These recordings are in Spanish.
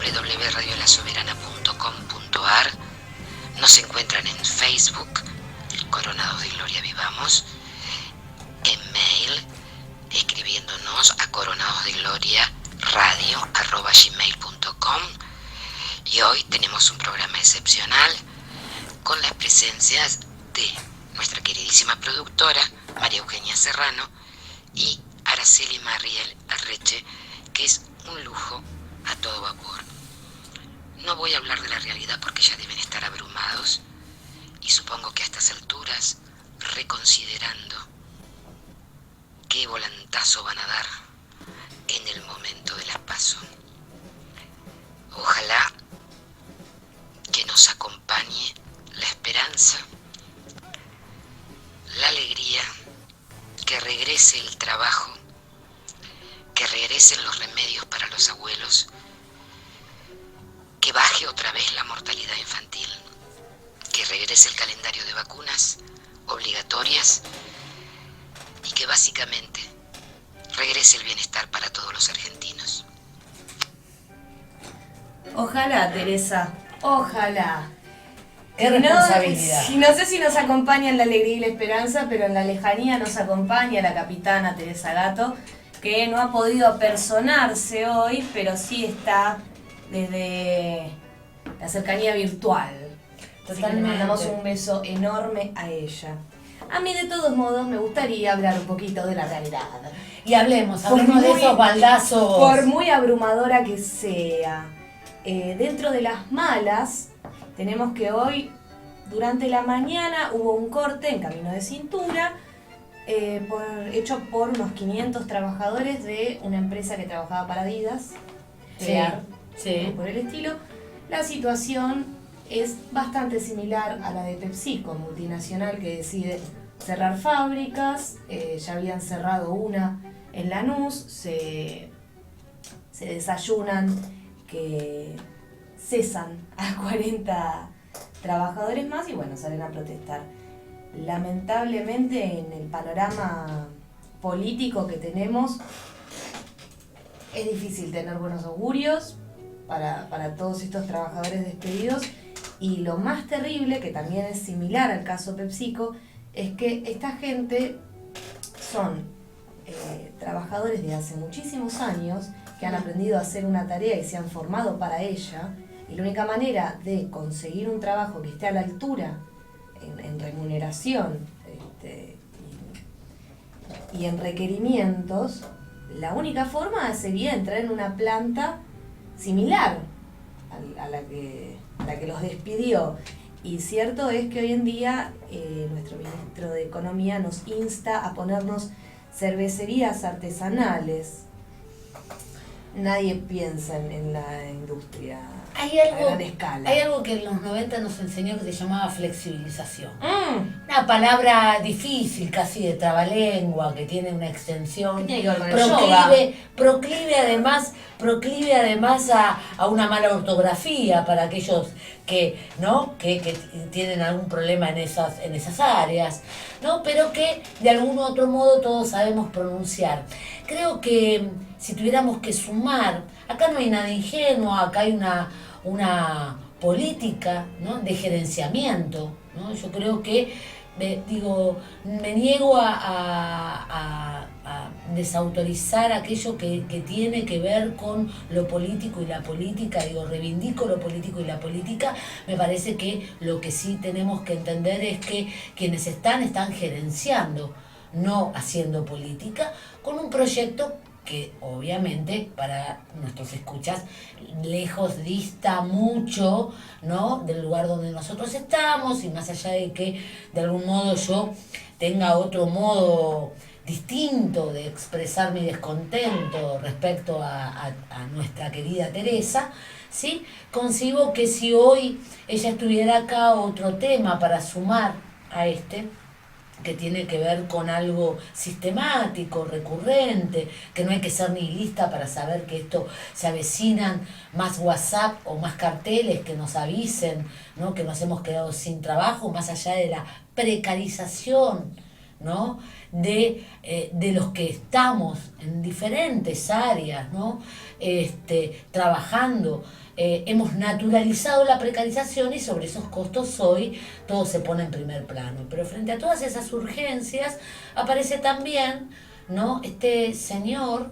www.radiolasoberana.com.ar. Nos encuentran en Facebook, Coronados de Gloria Vivamos, en mail, escribiéndonos a coronadosdegloriaradio@gmail.com. Y hoy tenemos un programa excepcional con las presencias de nuestra queridísima productora María Eugenia Serrano y Araceli Mariel Arreche, que es un lujo a todo vapor. No voy a hablar de la realidad porque ya deben estar abrumados y supongo que a estas alturas, reconsiderando qué volantazo van a dar en el momento de las PASO. Ojalá que nos acompañe la esperanza, la alegría, que regrese el trabajo, que regresen los remedios para los abuelos, que baje otra vez la mortalidad infantil, que regrese el calendario de vacunas obligatorias y que básicamente regrese el bienestar para todos los argentinos. Ojalá, Teresa, ojalá. Qué responsabilidad. No sé si nos acompaña en la alegría y la esperanza, pero en la lejanía nos acompaña la capitana Teresa Gato, que no ha podido apersonarse hoy, pero sí está desde la cercanía virtual. Totalmente. Le mandamos un beso enorme a ella. A mí, de todos modos, me gustaría hablar un poquito de la realidad. Y hablemos de esos baldazos. Por muy abrumadora que sea. Dentro de las malas, tenemos que hoy, durante la mañana, hubo un corte en Camino de Cintura, hecho por unos 500 trabajadores de una empresa que trabajaba para Adidas, sí. Por el estilo. La situación es bastante similar a la de PepsiCo, multinacional que decide cerrar fábricas. Ya habían cerrado una en Lanús, se desayunan que cesan a 40 trabajadores más y bueno, salen a protestar. Lamentablemente, en el panorama político que tenemos, es difícil tener buenos augurios para todos estos trabajadores despedidos, y lo más terrible, que también es similar al caso PepsiCo, es que esta gente son trabajadores de hace muchísimos años que han aprendido a hacer una tarea y se han formado para ella, y la única manera de conseguir un trabajo que esté a la altura en remuneración y en requerimientos, la única forma sería entrar en una planta similar a la que los despidió. Y cierto es que hoy en día nuestro ministro de Economía nos insta a ponernos cervecerías artesanales. Nadie piensa en la industria a gran escala. Hay algo que en los 90 nos enseñó que se llamaba flexibilización. Una palabra difícil, casi de trabalengua, que tiene una extensión. ¿Qué tiene que ver con el yoga? Proclive además a una mala ortografía para aquellos que tienen algún problema en esas áreas, ¿no? Pero que de algún otro modo todos sabemos pronunciar. Creo que si tuviéramos que sumar, acá no hay nada ingenuo, acá hay una política, ¿no?, de gerenciamiento, ¿no? Yo creo que me niego a desautorizar aquello que tiene que ver con lo político y la política. Reivindico lo político y la política. Me parece que lo que sí tenemos que entender es que quienes están gerenciando, no haciendo política, con un proyecto que obviamente para nuestros escuchas dista mucho, ¿no?, del lugar donde nosotros estamos, y más allá de que de algún modo yo tenga otro modo distinto de expresar mi descontento respecto a nuestra querida Teresa, ¿sí?, concibo que si hoy ella estuviera acá, otro tema para sumar a que tiene que ver con algo sistemático, recurrente, que no hay que ser nihilista para saber que esto se avecinan más WhatsApp o más carteles que nos avisen, ¿no?, que nos hemos quedado sin trabajo, más allá de la precarización ¿no? De los que estamos en diferentes áreas, ¿no? Trabajando. Hemos naturalizado la precarización y sobre esos costos hoy todo se pone en primer plano. Pero frente a todas esas urgencias aparece también, ¿no? Este señor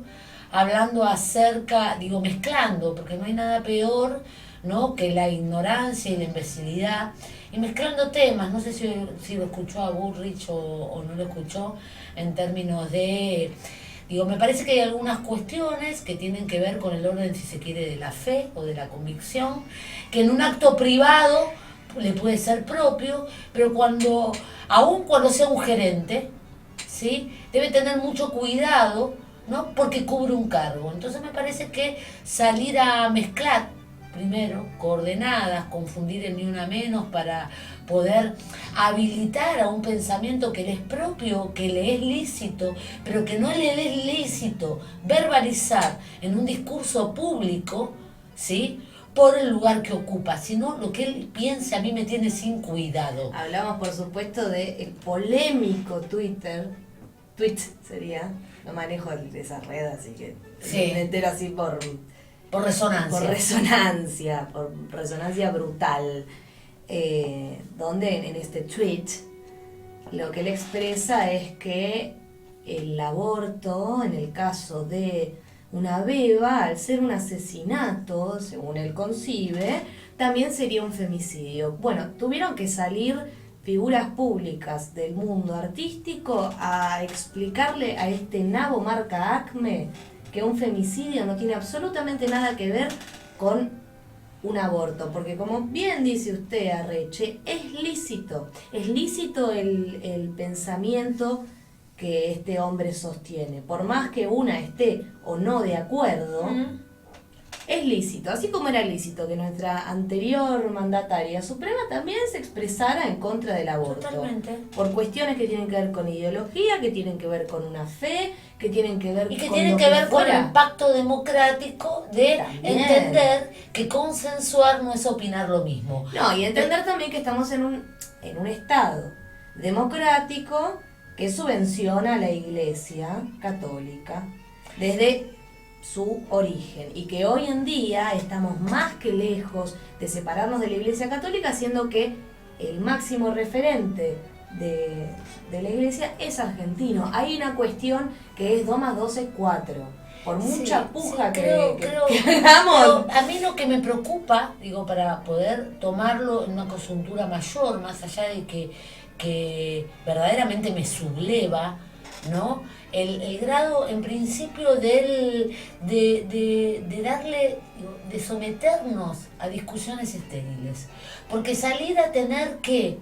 hablando acerca, digo mezclando, porque no hay nada peor, ¿no? Que la ignorancia y la imbecilidad, y mezclando temas, no sé si lo escuchó a Bullrich o no lo escuchó, en términos de... Digo, me parece que hay algunas cuestiones que tienen que ver con el orden, si se quiere, de la fe o de la convicción, que en un acto privado le puede ser propio, pero aun cuando sea un gerente, ¿sí? Debe tener mucho cuidado, ¿no? Porque cubre un cargo. Entonces me parece que salir a mezclar, primero, coordenadas, confundir el ni una menos para poder habilitar a un pensamiento que le es propio, que le es lícito, pero que no le es lícito verbalizar en un discurso público, ¿sí? Por el lugar que ocupa, sino lo que él piense a mí me tiene sin cuidado. Hablamos, por supuesto, del polémico tweet sería, no manejo esa red, así que sí. me entero así por resonancia. Por resonancia brutal. Donde en este tweet lo que él expresa es que el aborto, en el caso de una beba, al ser un asesinato, según él concibe, también sería un femicidio. Bueno, tuvieron que salir figuras públicas del mundo artístico a explicarle a este nabo marca Acme que un femicidio no tiene absolutamente nada que ver con un aborto, porque como bien dice usted, Arreche, es lícito el pensamiento que este hombre sostiene, por más que una esté o no de acuerdo, es lícito, así como era lícito que nuestra anterior mandataria suprema también se expresara en contra del aborto. Totalmente. Por cuestiones que tienen que ver con ideología, que tienen que ver con una fe, que tienen que ver y que con tienen lo que ver con fuera. el pacto democrático de También. entender que consensuar no es opinar lo mismo. No, y entender también que estamos en un Estado democrático que subvenciona a la Iglesia Católica desde su origen, y que hoy en día estamos más que lejos de separarnos de la Iglesia Católica, siendo que el máximo referente de la Iglesia es argentino. Hay una cuestión que es 2 más 2 es 4. Por mucha puja que hagamos. A mí lo que me preocupa, digo, para poder tomarlo en una coyuntura mayor, más allá de que verdaderamente me subleva, ¿no? El grado, en principio, de darle, de someternos a discusiones estériles. Porque salir a tener que,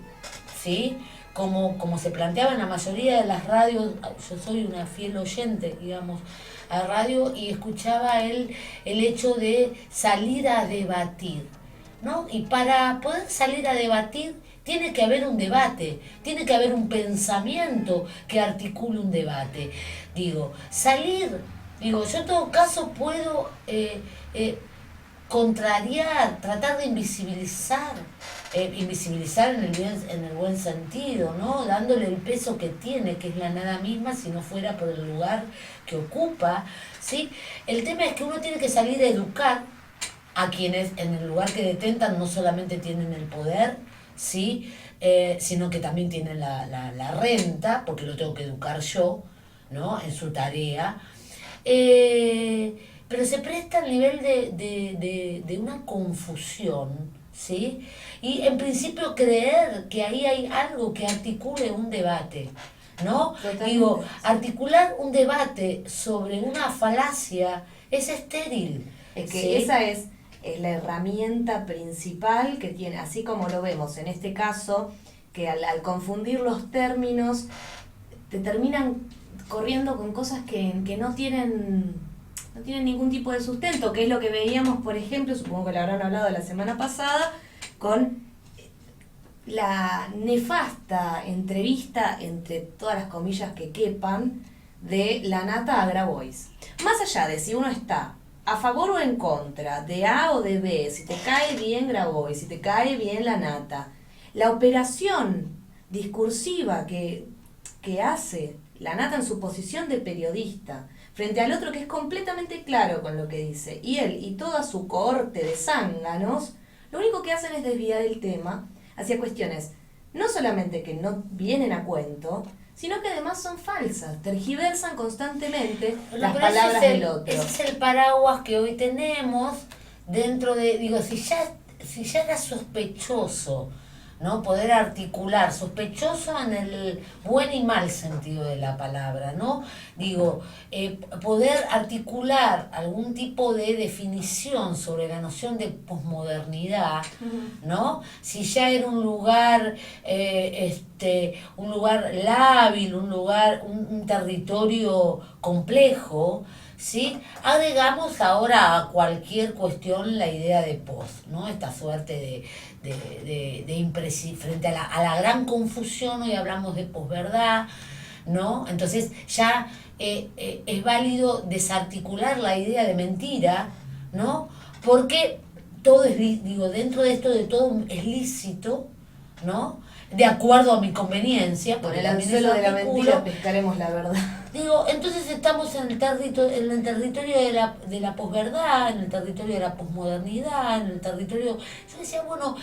¿sí? Como se planteaba en la mayoría de las radios, yo soy una fiel oyente, digamos, a radio, y escuchaba el hecho de salir a debatir, ¿no? Y para poder salir a debatir, tiene que haber un debate, tiene que haber un pensamiento que articule un debate. Digo, yo en todo caso puedo contrariar, tratar de invisibilizar en el buen sentido, ¿no? Dándole el peso que tiene, que es la nada misma, si no fuera por el lugar que ocupa, ¿sí? El tema es que uno tiene que salir a educar a quienes en el lugar que detentan no solamente tienen el poder, ¿sí? Sino que también tienen la renta, porque lo tengo que educar yo, ¿no? En su tarea. Pero se presta al nivel de una confusión, ¿sí? Y en principio creer que ahí hay algo que articule un debate, ¿no? Totalmente. Digo, articular un debate sobre una falacia es estéril. Es que ¿sí? esa es la herramienta principal que tiene, así como lo vemos en este caso, que al confundir los términos te terminan corriendo con cosas que no tienen ningún tipo de sustento, que es lo que veíamos, por ejemplo, supongo que lo habrán hablado la semana pasada, con la nefasta entrevista, entre todas las comillas que quepan, de la Nata a Grabois. Más allá de si uno está a favor o en contra, de A o de B, si te cae bien Grabois, si te cae bien la Nata, la operación discursiva que que hace la Nata en su posición de periodista, frente al otro que es completamente claro con lo que dice, y él y toda su cohorte de zánganos, lo único que hacen es desviar el tema hacia cuestiones no solamente que no vienen a cuento, sino que además son falsas, tergiversan constantemente las palabras del otro. Ese es el paraguas que hoy tenemos dentro de, digo, si ya era sospechoso, ¿no? Poder articular, sospechoso en el buen y mal sentido de la palabra, ¿no? Digo, poder articular algún tipo de definición sobre la noción de posmodernidad, ¿no? Si ya era un lugar, un lugar lábil, un territorio complejo, ¿sí? Agregamos ahora a cualquier cuestión la idea de post, ¿no? Esta suerte frente a la gran confusión. Hoy hablamos de posverdad, ¿no? Entonces ya es válido desarticular la idea de mentira, ¿no? Porque todo es, digo, dentro de esto de todo es lícito, ¿no? De acuerdo a mi conveniencia. Por el anzuelo de la mentira pescaremos la verdad. Digo, entonces estamos en el territorio de la posverdad, en el territorio de la posmodernidad, en el territorio... Yo decía, bueno,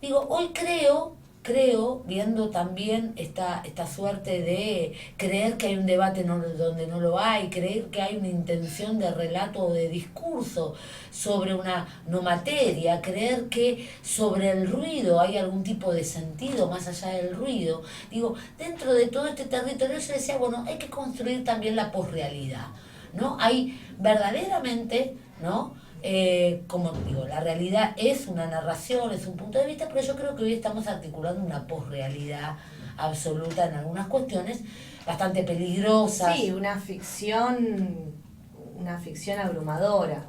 digo, hoy creo, viendo también esta suerte de creer que hay un debate donde no lo hay, creer que hay una intención de relato o de discurso sobre una no materia, creer que sobre el ruido hay algún tipo de sentido más allá del ruido. Digo, dentro de todo este territorio yo decía, bueno, hay que construir también la posrealidad, ¿no? Hay verdaderamente, ¿no? Como digo, la realidad es una narración, es un punto de vista, pero yo creo que hoy estamos articulando una posrealidad absoluta en algunas cuestiones bastante peligrosas. Sí, una ficción abrumadora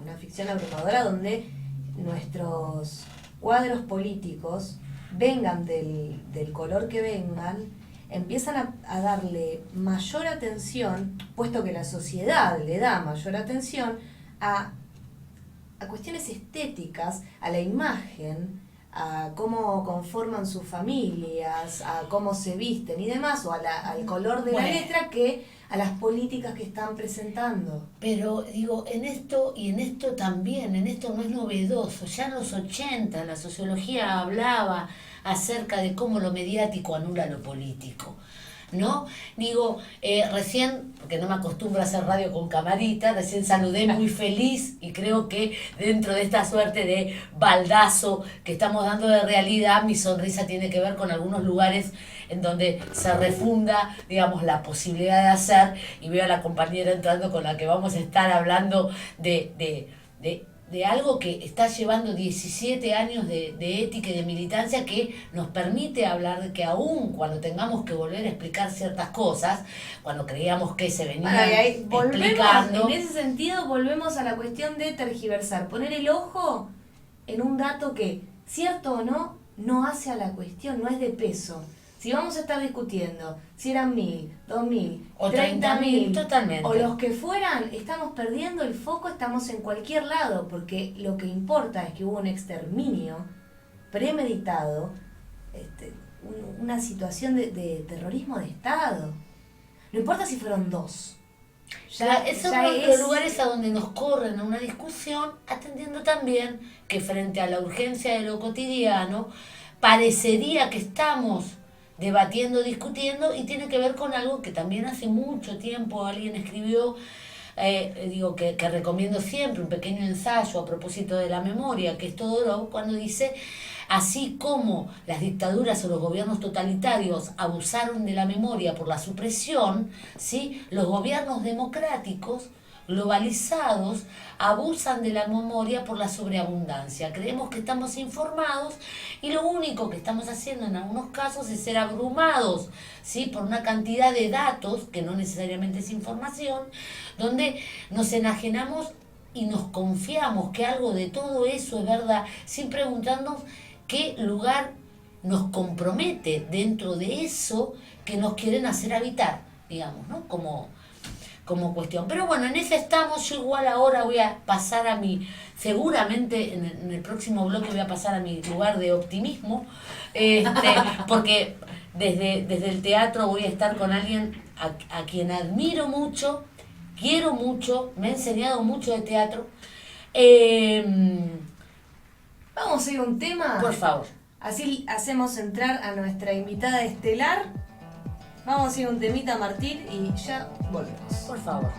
donde nuestros cuadros políticos, vengan del color que vengan, empiezan a darle mayor atención, puesto que la sociedad le da mayor atención a cuestiones estéticas, a la imagen, a cómo conforman sus familias, a cómo se visten y demás, o al color de la letra, que a las políticas que están presentando. Pero digo, en esto también, en esto no es novedoso. Ya en los 80 la sociología hablaba acerca de cómo lo mediático anula lo político, ¿no? Digo, recién, porque no me acostumbro a hacer radio con camarita, recién saludé muy feliz, y creo que dentro de esta suerte de baldazo que estamos dando de realidad, mi sonrisa tiene que ver con algunos lugares en donde se refunda, digamos, la posibilidad de hacer, y veo a la compañera entrando con la que vamos a estar hablando de algo que está llevando 17 años de ética y de militancia, que nos permite hablar de que aún cuando tengamos que volver a explicar ciertas cosas, cuando creíamos que se venían explicando... En ese sentido volvemos a la cuestión de tergiversar, poner el ojo en un dato que, cierto o no hace a la cuestión, no es de peso. Si vamos a estar discutiendo si eran 1.000, 2.000, o 30.000, totalmente, o los que fueran, estamos perdiendo el foco, estamos en cualquier lado, porque lo que importa es que hubo un exterminio premeditado, una situación de terrorismo de Estado. No importa si fueron 2. Esos son los lugares a donde nos corren a una discusión, atendiendo también que frente a la urgencia de lo cotidiano, parecería que estamos debatiendo, discutiendo, y tiene que ver con algo que también hace mucho tiempo alguien escribió, que recomiendo siempre, un pequeño ensayo a propósito de la memoria, que es Todorov, cuando dice: así como las dictaduras o los gobiernos totalitarios abusaron de la memoria por la supresión, ¿sí?, los gobiernos democráticos globalizados abusan de la memoria por la sobreabundancia. Creemos que estamos informados y lo único que estamos haciendo en algunos casos es ser abrumados, ¿sí?, por una cantidad de datos, que no necesariamente es información, donde nos enajenamos y nos confiamos que algo de todo eso es verdad, sin preguntarnos qué lugar nos compromete dentro de eso que nos quieren hacer habitar, digamos, ¿no? Como como cuestión. Pero bueno, en ese estamos. Yo igual ahora voy a pasar a seguramente en el próximo bloque voy a pasar a mi lugar de optimismo, porque desde el teatro voy a estar con alguien a quien admiro mucho, quiero mucho, me ha enseñado mucho de teatro. Vamos a ir a un tema. Por favor. Así hacemos entrar a nuestra invitada estelar. Vamos a ir a un temita, Martín, y ya volvemos. Por favor.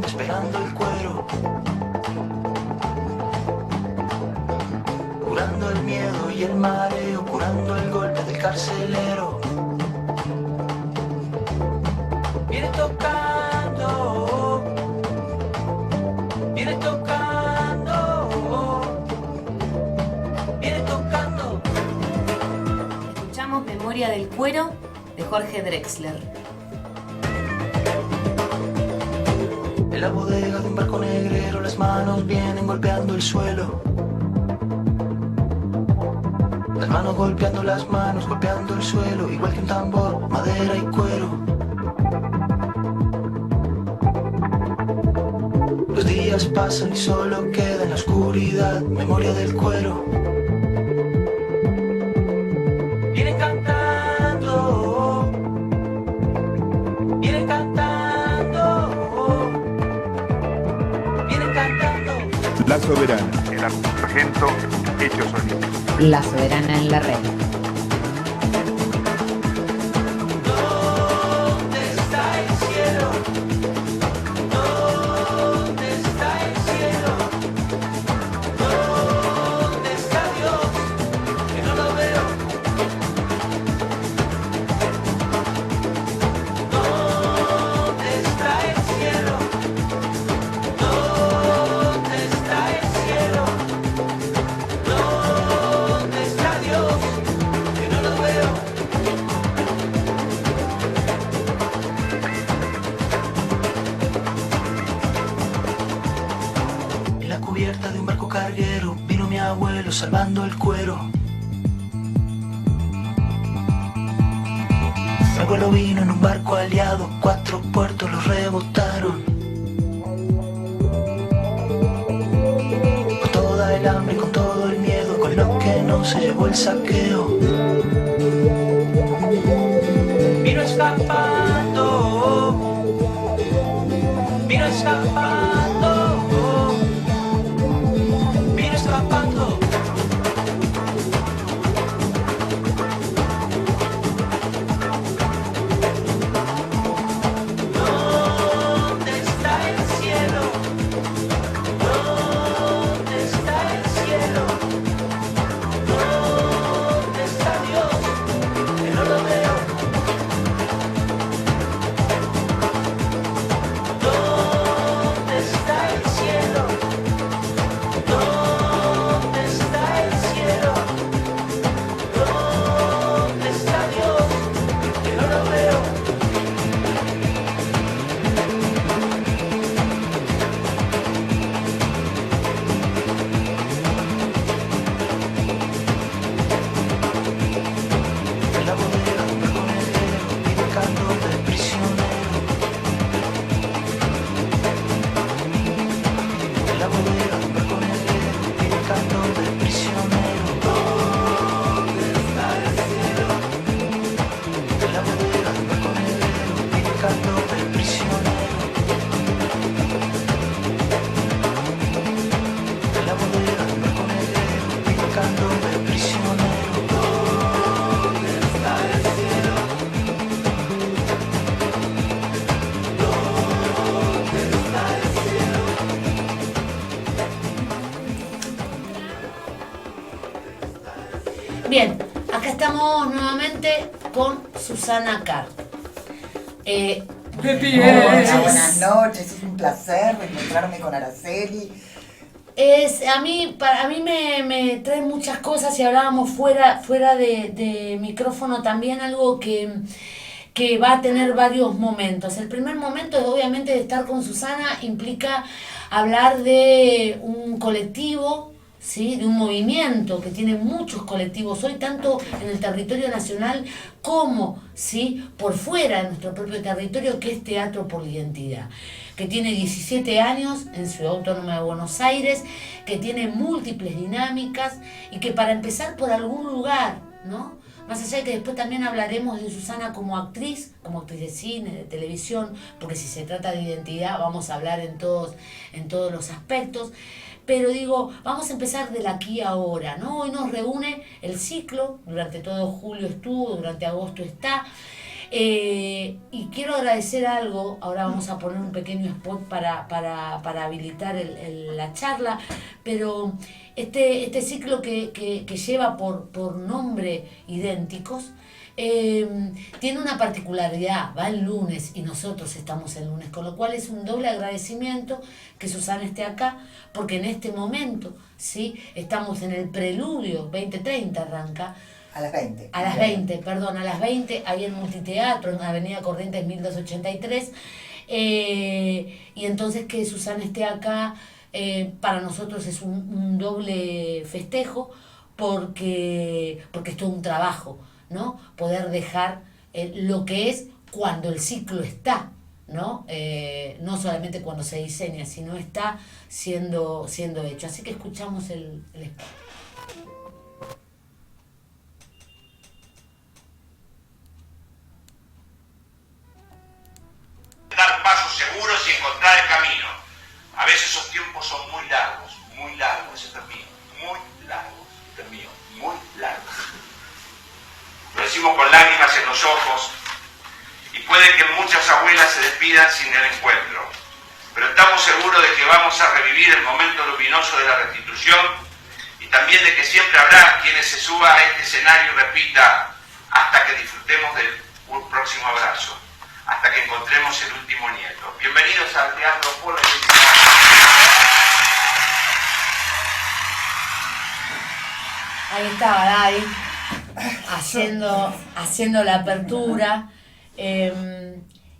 Esperando el cuero, curando el miedo y el mareo, curando el golpe del carcelero. Viene tocando, viene tocando, viene tocando. Escuchamos Memoria del Cuero de Jorge Drexler. En la bodega de un barco negrero las manos vienen golpeando el suelo. Las manos golpeando las manos, golpeando el suelo, igual que un tambor, madera y cuero. Los días pasan y solo queda en la oscuridad memoria del cuero. Vienen cantando, vienen cantando. La Soberana, el sargento hecho sonido. La Soberana en la red. ¿Dónde está el cielo? ¿Dónde está el cielo? ¿Dónde está Dios? Que no lo veo. ¿Dónde está el cielo? ¿Dónde está el cielo? ¿Dónde está Dios? Que no lo veo. En la cubierta de un barco carguero vino mi abuelo salvando el cuero. Mi abuelo vino en un barco aliado, 4 puertos los rebotaron. Con toda el hambre, con todo el miedo, con lo que no se llevó el saqueo. Vino escapando, vino escapando, vino escapando. ¿Dónde está el cielo? ¿Dónde está el cielo? ¿Dónde está Dios? Que no lo veo. ¿Dónde está el cielo? ¿Dónde está el cielo? ¿Dónde está Dios? Que no lo veo. En la bodega un barco negrero vive canto de prisionero. En la bodega un barco negrero vive canto de prisionero. ¿Dónde está el cielo? En la bodega un barco negrero vive canto de prisionero. En la bodega un barco negrero vive canto de prisionero. ¿Dónde está el cielo? ¿Dónde está Bien, acá estamos nuevamente con Susana Carr. Hola, buenas noches, es un placer reencontrarme con Araceli. Para mí me trae muchas cosas y hablábamos fuera de micrófono también, algo que va a tener varios momentos. El primer momento, obviamente, de estar con Susana implica hablar de un colectivo, ¿sí? De un movimiento que tiene muchos colectivos hoy, tanto en el territorio nacional como, ¿sí? Por fuera de nuestro propio territorio, que es Teatro por la Identidad, que tiene 17 años en Ciudad Autónoma de Buenos Aires, que tiene múltiples dinámicas y que para empezar por algún lugar, ¿no? Más allá de que después también hablaremos de Susana como actriz de cine, de televisión, porque si se trata de identidad vamos a hablar en todos los aspectos. Pero digo, vamos a empezar del aquí y ahora, ¿no? Hoy nos reúne el ciclo, durante todo julio estuvo, durante agosto está. Y quiero agradecer algo, ahora vamos a poner un pequeño spot para habilitar la charla, pero este ciclo que lleva por nombre Idénticos, tiene una particularidad, va el lunes y nosotros estamos el lunes, con lo cual es un doble agradecimiento que Susana esté acá, porque en este momento, ¿sí? Estamos en el preludio, 20:30 arranca. A las 20. A las 20, ahí en Multiteatro, en Avenida Corrientes 1283. Y entonces que Susana esté acá, para nosotros es un doble festejo, porque es todo un trabajo, ¿no? Poder dejar lo que es cuando el ciclo está, ¿no? No solamente cuando se diseña, sino está siendo hecho. Así que escuchamos el spot. Dar pasos seguros y encontrar el camino. A veces esos tiempos son muy largos, ese es mío, muy largos, este es mío, muy largos. Lo decimos con lágrimas en los ojos y puede que muchas abuelas se despidan sin el encuentro, pero estamos seguros de que vamos a revivir el momento luminoso de la restitución y también de que siempre habrá quienes se suba a este escenario y repita hasta que disfrutemos del próximo abrazo, hasta que encontremos el último nieto. Bienvenidos al Teatro por la Identidad. Ahí estaba Dai haciendo la apertura.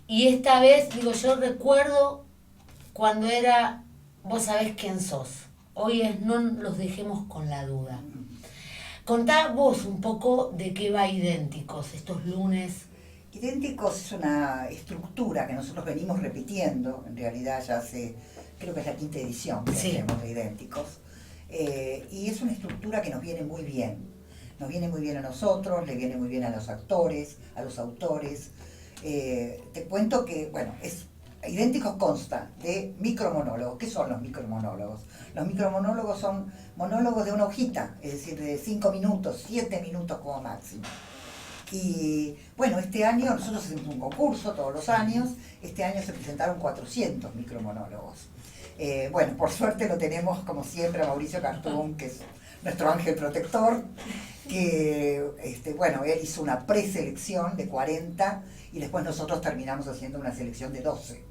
Y esta vez, digo, yo recuerdo cuando era vos sabés quién sos. Hoy es no los dejemos con la duda. Contá vos un poco de qué va Idénticos estos lunes. Idénticos es una estructura que nosotros venimos repitiendo, en realidad ya hace, creo que es la 5ª edición que hacemos de Idénticos, y es una estructura que nos viene muy bien a nosotros, le viene muy bien a los actores, a los autores. Te cuento que, bueno, Idénticos consta de micromonólogos. ¿Qué son los micromonólogos? Los micromonólogos son monólogos de una hojita, es decir, de 5 minutos, 7 minutos como máximo. Y bueno, este año nosotros hacemos un concurso todos los años, este año se presentaron 400 micromonólogos. Bueno, por suerte lo tenemos como siempre a Mauricio Cartún, que es nuestro ángel protector, que bueno, él hizo una preselección de 40 y después nosotros terminamos haciendo una selección de 12.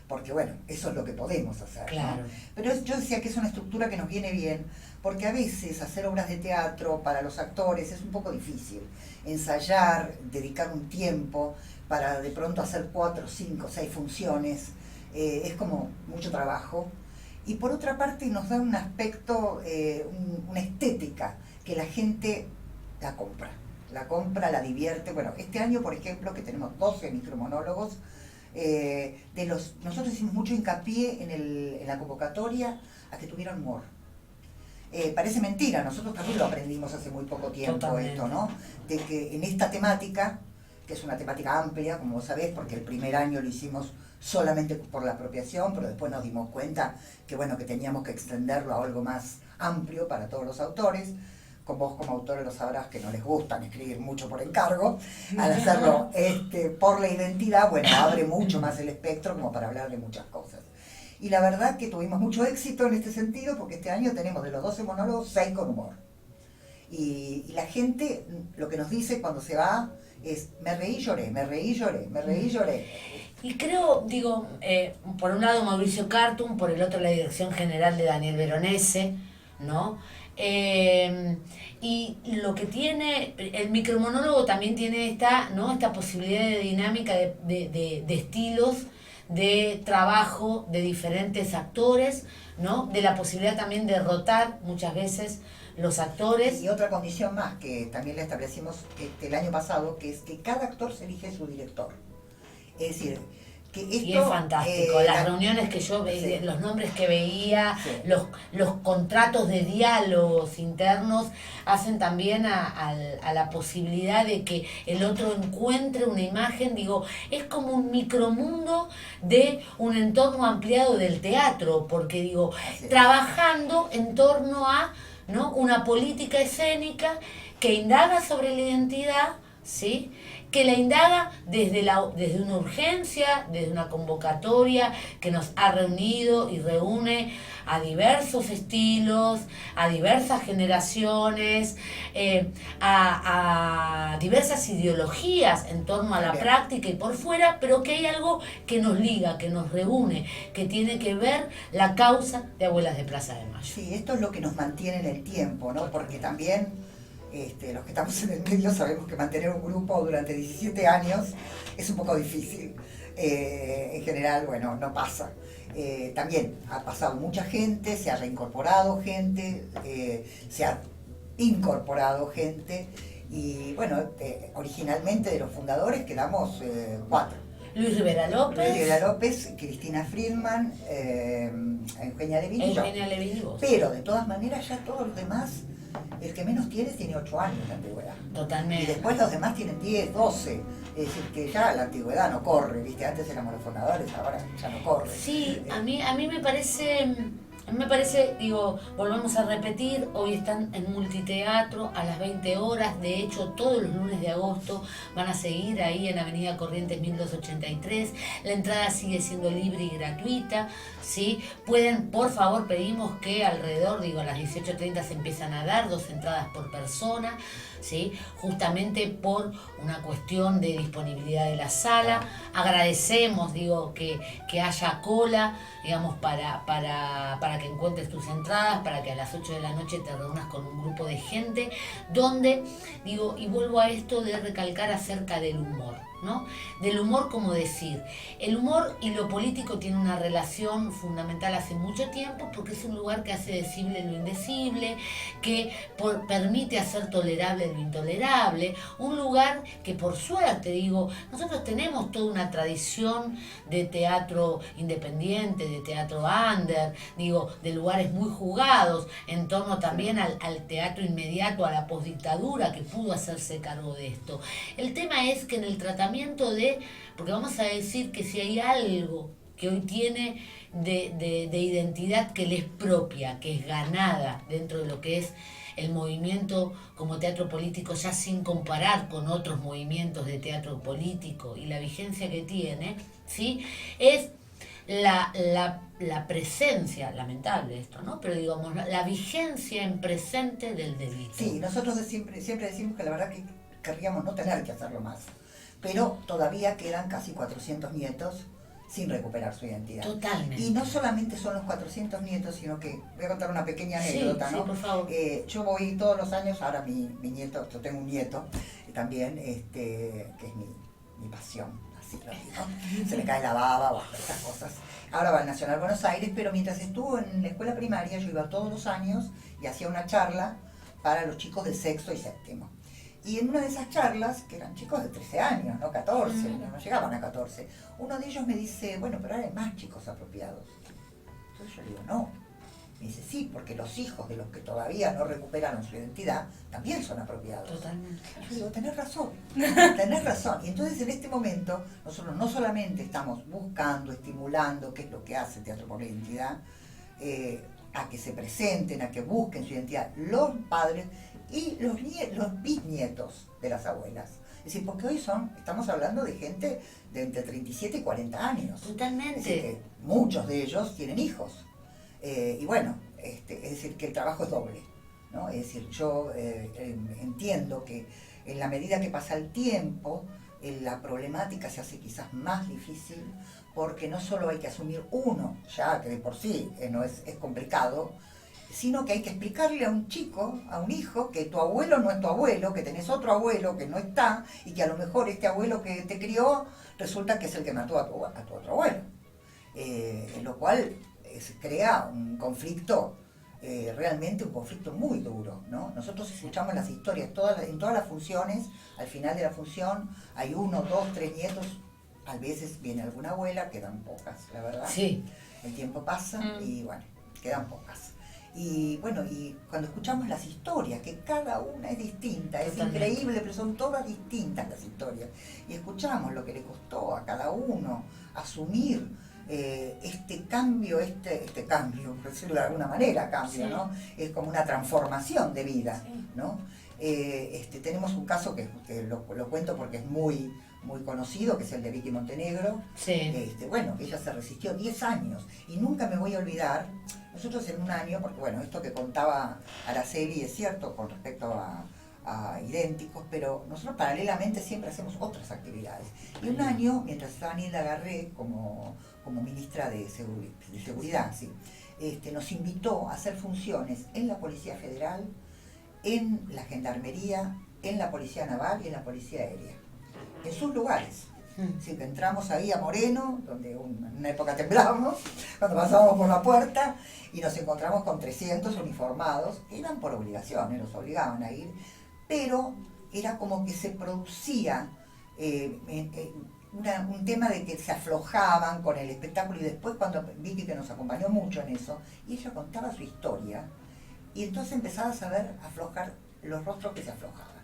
Porque bueno, eso es lo que podemos hacer, claro, ¿no? Pero yo decía que es una estructura que nos viene bien, porque a veces hacer obras de teatro para los actores es un poco difícil. Ensayar, dedicar un tiempo para de pronto hacer 4, 5, 6 funciones, es como mucho trabajo. Y por otra parte nos da un aspecto, una estética que la gente la compra, la divierte. Bueno, este año, por ejemplo, que tenemos 12 micromonólogos, nosotros hicimos mucho hincapié en la convocatoria a que tuvieran humor. Parece mentira, nosotros también lo aprendimos hace muy poco tiempo. Totalmente. Esto, ¿no? De que en esta temática, que es una temática amplia, como vos sabés, porque el primer año lo hicimos solamente por la apropiación, pero después nos dimos cuenta que bueno, que teníamos que extenderlo a algo más amplio para todos los autores. Con vos como autora lo sabrás que no les gustan escribir mucho por encargo. Al hacerlo por la identidad, bueno, abre mucho más el espectro como para hablar de muchas cosas. Y la verdad que tuvimos mucho éxito en este sentido, porque este año tenemos de los 12 monólogos 6 con humor. Y la gente lo que nos dice cuando se va es, me reí y lloré, me reí y lloré, me reí y lloré. Y creo, digo, por un lado Mauricio Cartum, por el otro la dirección general de Daniel Veronese, ¿no? Y lo que tiene, el micromonólogo también tiene esta posibilidad de dinámica de estilos, de trabajo de diferentes actores, ¿no? De la posibilidad también de rotar muchas veces los actores. Y otra condición más que también le establecimos el año pasado, que es que cada actor se elige su director. Es decir, que esto, y es fantástico, las reuniones que yo veía, sí. Los nombres que veía, Sí. los contratos de diálogos internos hacen también a la posibilidad de que el otro encuentre una imagen, digo, es como un micromundo de un entorno ampliado del teatro, porque digo, trabajando en torno a, ¿no?, una política escénica que indaga sobre la identidad, ¿sí?, que la indaga desde una urgencia, desde una convocatoria que nos ha reunido y reúne a diversos estilos, a diversas generaciones, a diversas ideologías en torno a la práctica y por fuera, pero que hay algo que nos liga, que nos reúne, que tiene que ver la causa de Abuelas de Plaza de Mayo. Sí, esto es lo que nos mantiene en el tiempo, ¿no? Porque también los que estamos en el medio sabemos que mantener un grupo durante 17 años es un poco difícil. En general, bueno, no pasa. También ha pasado mucha gente, se ha reincorporado gente, se ha incorporado gente y bueno, originalmente de los fundadores quedamos 4. Luis Rivera López, Cristina Friedman, Eugenia Levin y yo. Levin y vos. Pero de todas maneras ya todos los demás, el que menos tiene 8 años de antigüedad. Totalmente. Y después los demás tienen 10, 12. Es decir, que ya la antigüedad no corre, ¿viste? Antes éramos los fundadores, ahora ya no corre. Sí, a mí me parece, digo, volvemos a repetir, hoy están en Multiteatro a las 20 horas, de hecho todos los lunes de agosto van a seguir ahí en Avenida Corrientes 1283, la entrada sigue siendo libre y gratuita, ¿sí? Pueden, por favor, pedimos que alrededor, digo, a las 18:30 se empiezan a dar 2 entradas por persona, ¿sí? Justamente por una cuestión de disponibilidad de la sala. Agradecemos, digo, que haya cola, digamos, para que encuentres tus entradas, para que a las 8 de la noche te reúnas con un grupo de gente, donde, digo, y vuelvo a esto de recalcar acerca del humor, ¿no? Del humor, como decir, el humor y lo político tienen una relación fundamental hace mucho tiempo, porque es un lugar que hace decible lo indecible, que permite hacer tolerable lo intolerable, un lugar que por suerte, digo, nosotros tenemos toda una tradición de teatro independiente, de teatro under, digo, de lugares muy jugados, en torno también al teatro inmediato, a la posdictadura que pudo hacerse cargo de esto. El tema es que en el tratamiento porque vamos a decir que si hay algo que hoy tiene de identidad que le es propia, que es ganada dentro de lo que es el movimiento como teatro político, ya sin comparar con otros movimientos de teatro político y la vigencia que tiene, ¿sí?, es la presencia, lamentable esto, ¿no?, pero digamos, la vigencia en presente del delito. Sí, nosotros siempre decimos que la verdad que querríamos no tener que hacerlo más, pero todavía quedan casi 400 nietos sin recuperar su identidad. Totalmente. Y no solamente son los 400 nietos, sino que voy a contar una pequeña anécdota, ¿no? Sí, por favor. Yo voy todos los años, ahora mi nieto, yo tengo un nieto también, que es mi pasión, así lo digo. Se me cae la baba, bueno, estas cosas. Ahora va al Nacional Buenos Aires, pero mientras estuvo en la escuela primaria, yo iba todos los años y hacía una charla para los chicos de 6º y 7º. Y en una de esas charlas, que eran chicos de 13 años, no 14, no llegaban a 14, uno de ellos me dice, bueno, pero ahora hay más chicos apropiados. Entonces yo le digo, no. Me dice, sí, porque los hijos de los que todavía no recuperaron su identidad también son apropiados. Totalmente. Yo digo, tenés razón. Y entonces en este momento, nosotros no solamente estamos buscando, estimulando, qué es lo que hace Teatro por la Identidad, a que se presenten, a que busquen su identidad los padres y los bisnietos de las abuelas. Es decir, porque hoy estamos hablando de gente de entre 37 y 40 años. Totalmente. Es decir, que muchos de ellos tienen hijos. Y bueno, es decir, que el trabajo es doble. ¿no? Es decir, yo entiendo que en la medida que pasa el tiempo, la problemática se hace quizás más difícil, porque no solo hay que asumir uno, ya que de por sí no es complicado, sino que hay que explicarle a un chico, a un hijo, que tu abuelo no es tu abuelo, que tenés otro abuelo que no está, y que a lo mejor este abuelo que te crió resulta que es el que mató a tu otro abuelo. Lo cual crea un conflicto, realmente un conflicto muy duro, ¿no? Nosotros escuchamos las historias en todas las funciones. Al final de la función hay 1, 2, 3 nietos, a veces viene alguna abuela, quedan pocas, la verdad. Sí. El tiempo pasa y bueno, quedan pocas. Y bueno, y cuando escuchamos las historias, que cada una es distinta, es increíble, pero son todas distintas las historias, y escuchamos lo que le costó a cada uno asumir este cambio, por decirlo de alguna manera, cambio, sí, ¿no? Es como una transformación de vida, sí, ¿no? Tenemos un caso que lo cuento porque es muy conocido, que es el de Vicky Montenegro. Sí. Bueno, ella se resistió 10 años y nunca me voy a olvidar. Nosotros en un año, porque bueno, esto que contaba Araceli es cierto con respecto a idénticos, pero nosotros paralelamente siempre hacemos otras actividades. Y un año, mientras estaba Nilda Garré como ministra de Seguridad, sí, nos invitó a hacer funciones en la Policía Federal, en la Gendarmería, en la Policía Naval y en la Policía Aérea, en sus lugares. Así que entramos ahí a Moreno, donde en una época temblábamos, cuando pasábamos por la puerta, y nos encontramos con 300 uniformados, que iban por obligación, los obligaban a ir, pero era como que se producía un tema de que se aflojaban con el espectáculo, y después cuando Vicky, que nos acompañó mucho en eso, y ella contaba su historia, y entonces empezabas a ver aflojar los rostros que se aflojaban.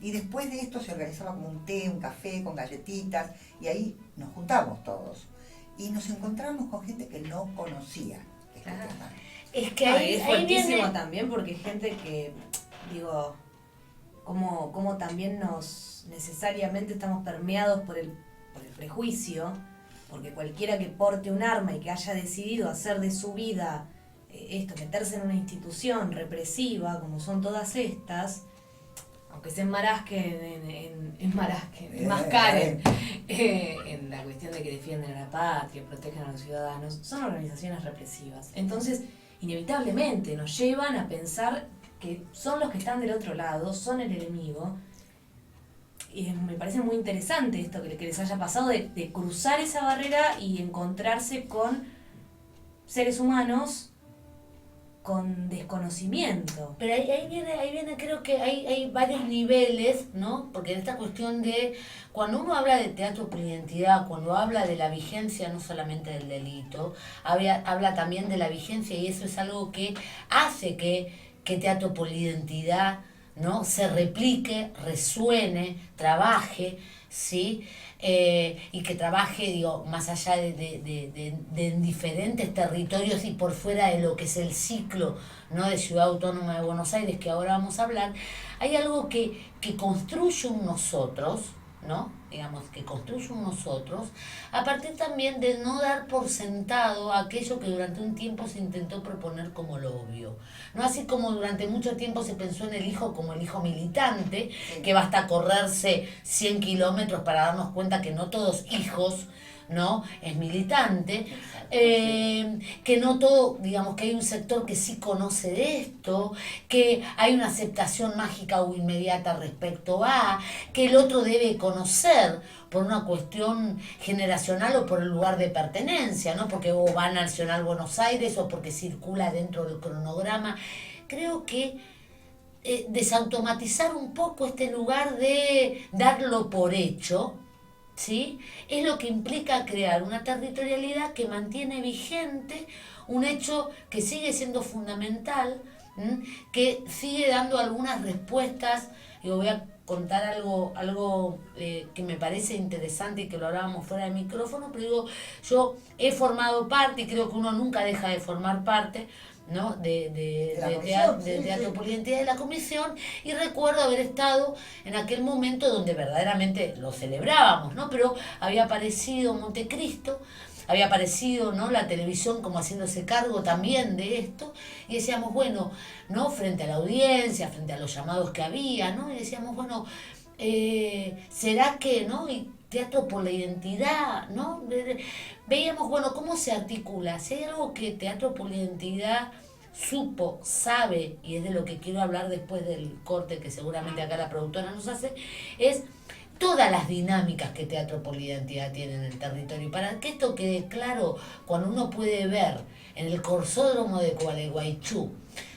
Y después de esto se organizaba como un té, un café con galletitas, y ahí nos juntamos todos. Y nos encontramos con gente que no conocía este tema. Es que ahí es fuertísimo viene... también, porque es gente que, digo, como también necesariamente estamos permeados por el prejuicio, porque cualquiera que porte un arma y que haya decidido hacer de su vida meterse en una institución represiva, como son todas estas, aunque se enmascaren en la cuestión de que defienden a la patria, protegen a los ciudadanos, son organizaciones represivas. Entonces, inevitablemente nos llevan a pensar que son los que están del otro lado, son el enemigo. Y me parece muy interesante esto que les haya pasado de cruzar esa barrera y encontrarse con seres humanos con desconocimiento. Pero ahí viene, creo que hay varios niveles, ¿no? Porque en esta cuestión de, cuando uno habla de teatro por identidad, cuando habla de la vigencia no solamente del delito, habla también de la vigencia, y eso es algo que hace que teatro por identidad, ¿no?, se replique, resuene, trabaje, ¿sí? Y que trabaje, digo, más allá de diferentes territorios y por fuera de lo que es el ciclo, ¿no?, de Ciudad Autónoma de Buenos Aires, que ahora vamos a hablar. Hay algo que construye un nosotros, ¿no? Digamos, que construye un nosotros, a partir también de no dar por sentado aquello que durante un tiempo se intentó proponer como lo obvio, ¿no? Así como durante mucho tiempo se pensó en el hijo como el hijo militante, que basta correrse 100 kilómetros para darnos cuenta que no todos hijos, ¿no?, es militante, que no todo, digamos, que hay un sector que sí conoce de esto, que hay una aceptación mágica o inmediata respecto a, que el otro debe conocer por una cuestión generacional o por el lugar de pertenencia, ¿no?, porque o va a Nacional Buenos Aires o porque circula dentro del cronograma. Creo que desautomatizar un poco este lugar de darlo por hecho, ¿sí?, es lo que implica crear una territorialidad que mantiene vigente un hecho que sigue siendo fundamental, que sigue dando algunas respuestas. Yo voy a contar algo que me parece interesante y que lo hablábamos fuera de micrófono, pero digo, yo he formado parte, y creo que uno nunca deja de formar parte, ¿no?, de teatro por identidad de la comisión, y recuerdo haber estado en aquel momento donde verdaderamente lo celebrábamos, ¿no?, pero había aparecido Montecristo, había aparecido, ¿no?, la televisión como haciéndose cargo también de esto, y decíamos, bueno, ¿no?, frente a la audiencia, frente a los llamados que había, ¿no?, y decíamos, bueno, ¿será que, no?, y Teatro por la Identidad, ¿no? Veíamos, bueno, cómo se articula. Si hay algo que Teatro por la Identidad supo, sabe, y es de lo que quiero hablar después del corte que seguramente acá la productora nos hace, es todas las dinámicas que Teatro por la Identidad tiene en el territorio. Y para que esto quede claro, cuando uno puede ver en el Corsódromo de Gualeguaychú,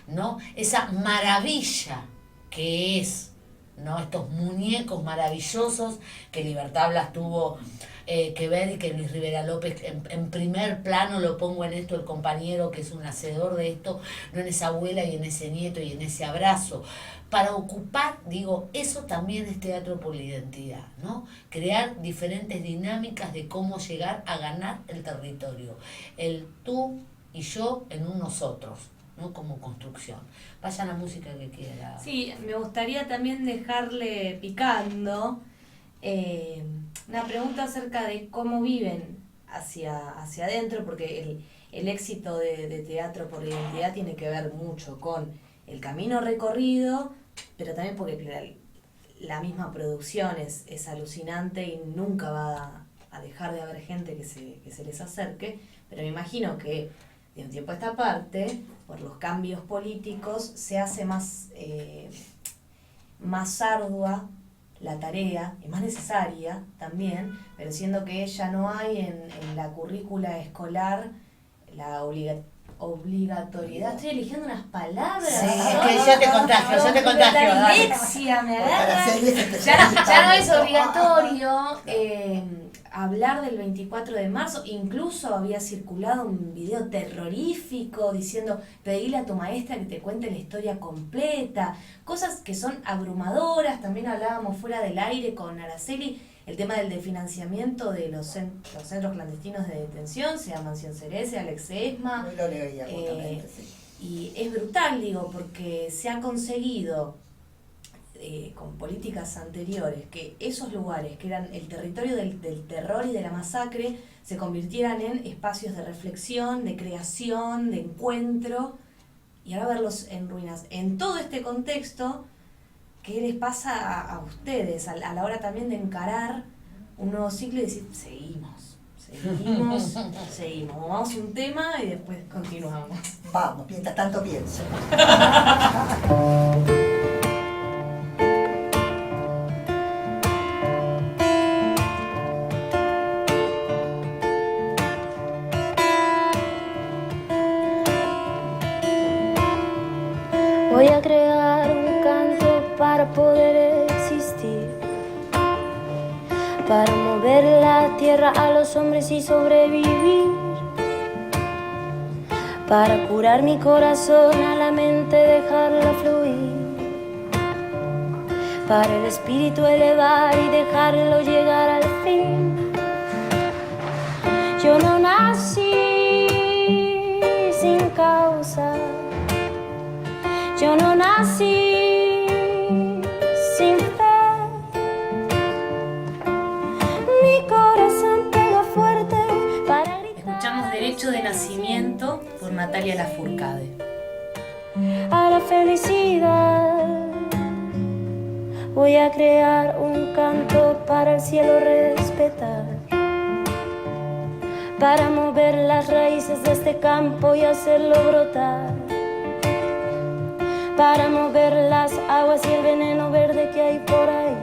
¿no?, esa maravilla que es, ¿no?, estos muñecos maravillosos que Libertad Blas tuvo que ver, y que Luis Rivera López en primer plano lo pongo en esto, el compañero que es un hacedor de esto, no en esa abuela y en ese nieto y en ese abrazo, para ocupar, digo, eso también es Teatro por la Identidad, ¿no? Crear diferentes dinámicas de cómo llegar a ganar el territorio, el tú y yo en un nosotros, ¿no?, como construcción. Vaya la música que quiera. Sí, me gustaría también dejarle picando una pregunta acerca de cómo viven hacia adentro, porque el éxito de Teatro por la Identidad tiene que ver mucho con el camino recorrido, pero también porque la misma producción es alucinante y nunca va a dejar de haber gente que se les acerque, pero me imagino que de un tiempo a esta parte, por los cambios políticos, se hace más ardua la tarea, y más necesaria también, pero siendo que ya no hay en la currícula escolar la obligatoriedad. Estoy eligiendo unas palabras. Sí, es que yo te contagio. La dislexia me agarra. Ya no es obligatorio hablar del 24 de marzo. Incluso había circulado un video terrorífico diciendo, pedile a tu maestra que te cuente la historia completa. Cosas que son abrumadoras. También hablábamos fuera del aire con Araceli el tema del financiamiento de los centros clandestinos de detención, sea Mansión Ceré, sea Alex Esma. Muy lo leía justamente, sí. Y es brutal, digo, porque se ha conseguido con políticas anteriores que esos lugares que eran el territorio del terror y de la masacre se convirtieran en espacios de reflexión, de creación, de encuentro, y ahora verlos en ruinas. En todo este contexto, ¿qué les pasa a ustedes a la hora también de encarar un nuevo ciclo y decir, seguimos? Vamos a un tema y después continuamos. Vamos, mientras tanto pienso. Voy a crear un canto para poder existir, para mover la tierra a los hombres y sobrevivir, para curar mi corazón a la mente, dejarla fluir, para el espíritu elevar y dejarlo llegar al fin. Yo no nací sin causa, yo no nací sin fe. Mi corazón pega fuerte para gritar. Escuchamos Derecho de Nacimiento por Natalia Lafourcade. A la felicidad voy a crear un canto para el cielo respetar, para mover las raíces de este campo y hacerlo brotar, para mover las aguas y el veneno verde que hay por ahí,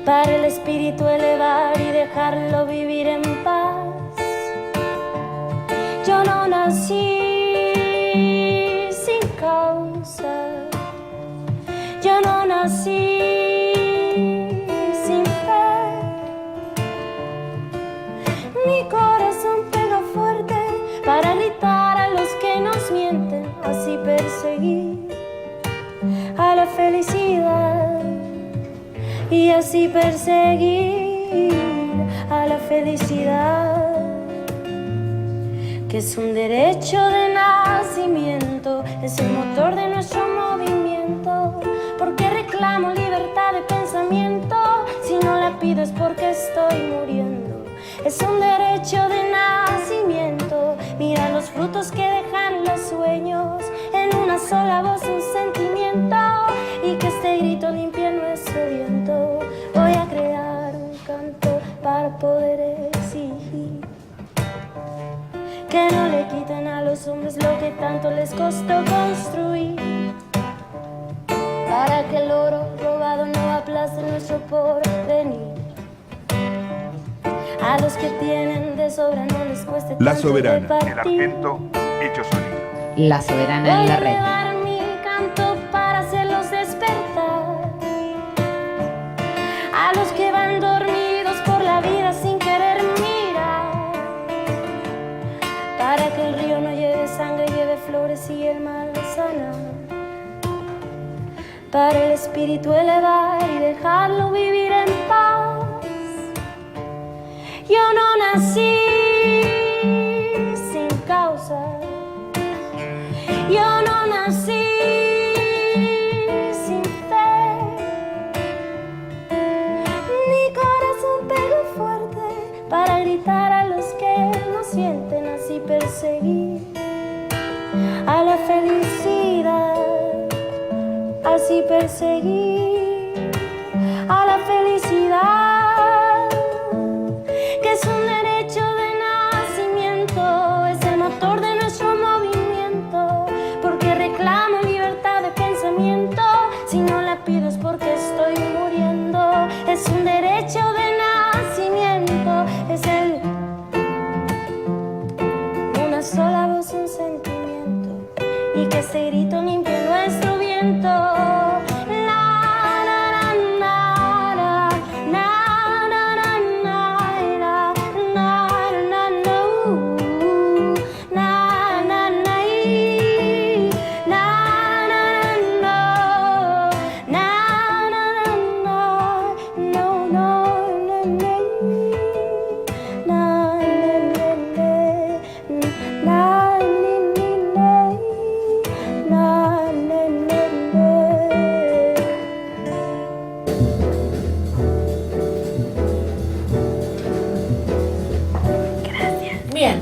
para el espíritu elevar y dejarlo vivir en paz. Yo no nací sin causa, yo no nací sin fe. Mi corazón pega fuerte para gritar a los que nos mienten, así perseguir a la felicidad y así perseguir a la felicidad, que es un derecho de nacimiento, es el motor de nuestro movimiento. Porque reclamo libertad de pensamiento, si no la pido es porque estoy muriendo. es un derecho de nacimiento. Mira los frutos que dejan los sueños, en una sola voz un sentimiento, y que este grito limpie nuestro viento. Voy a crear un canto para poder exigir que no le quiten a los hombres lo que tanto les costó construir, para que el oro robado no aplaste nuestro porvenir. A los que tienen de sobra no les cueste tanto La Soberana, repartir. el Argento hecho sonido. La Soberana en la red. Voy a elevar mi canto para hacerlos despertar. A los que van dormidos por la vida sin querer mirar. Para que el río no lleve sangre, lleve flores y el mar sanar. Para el espíritu elevar y dejarlo vivir en paz. Yo no nací sin causa. Yo no nací sin fe. Mi corazón pegó fuerte para gritar a los que no sienten, así perseguir a la felicidad, así perseguir a la felicidad, que es un derecho de nacimiento, es el motor de nuestro movimiento, porque reclamo libertad de pensamiento, si no la pido es porque estoy muriendo, es un derecho de nacimiento, es una sola voz, un sentimiento, y que ese grito limpie nuestro viento. Bien,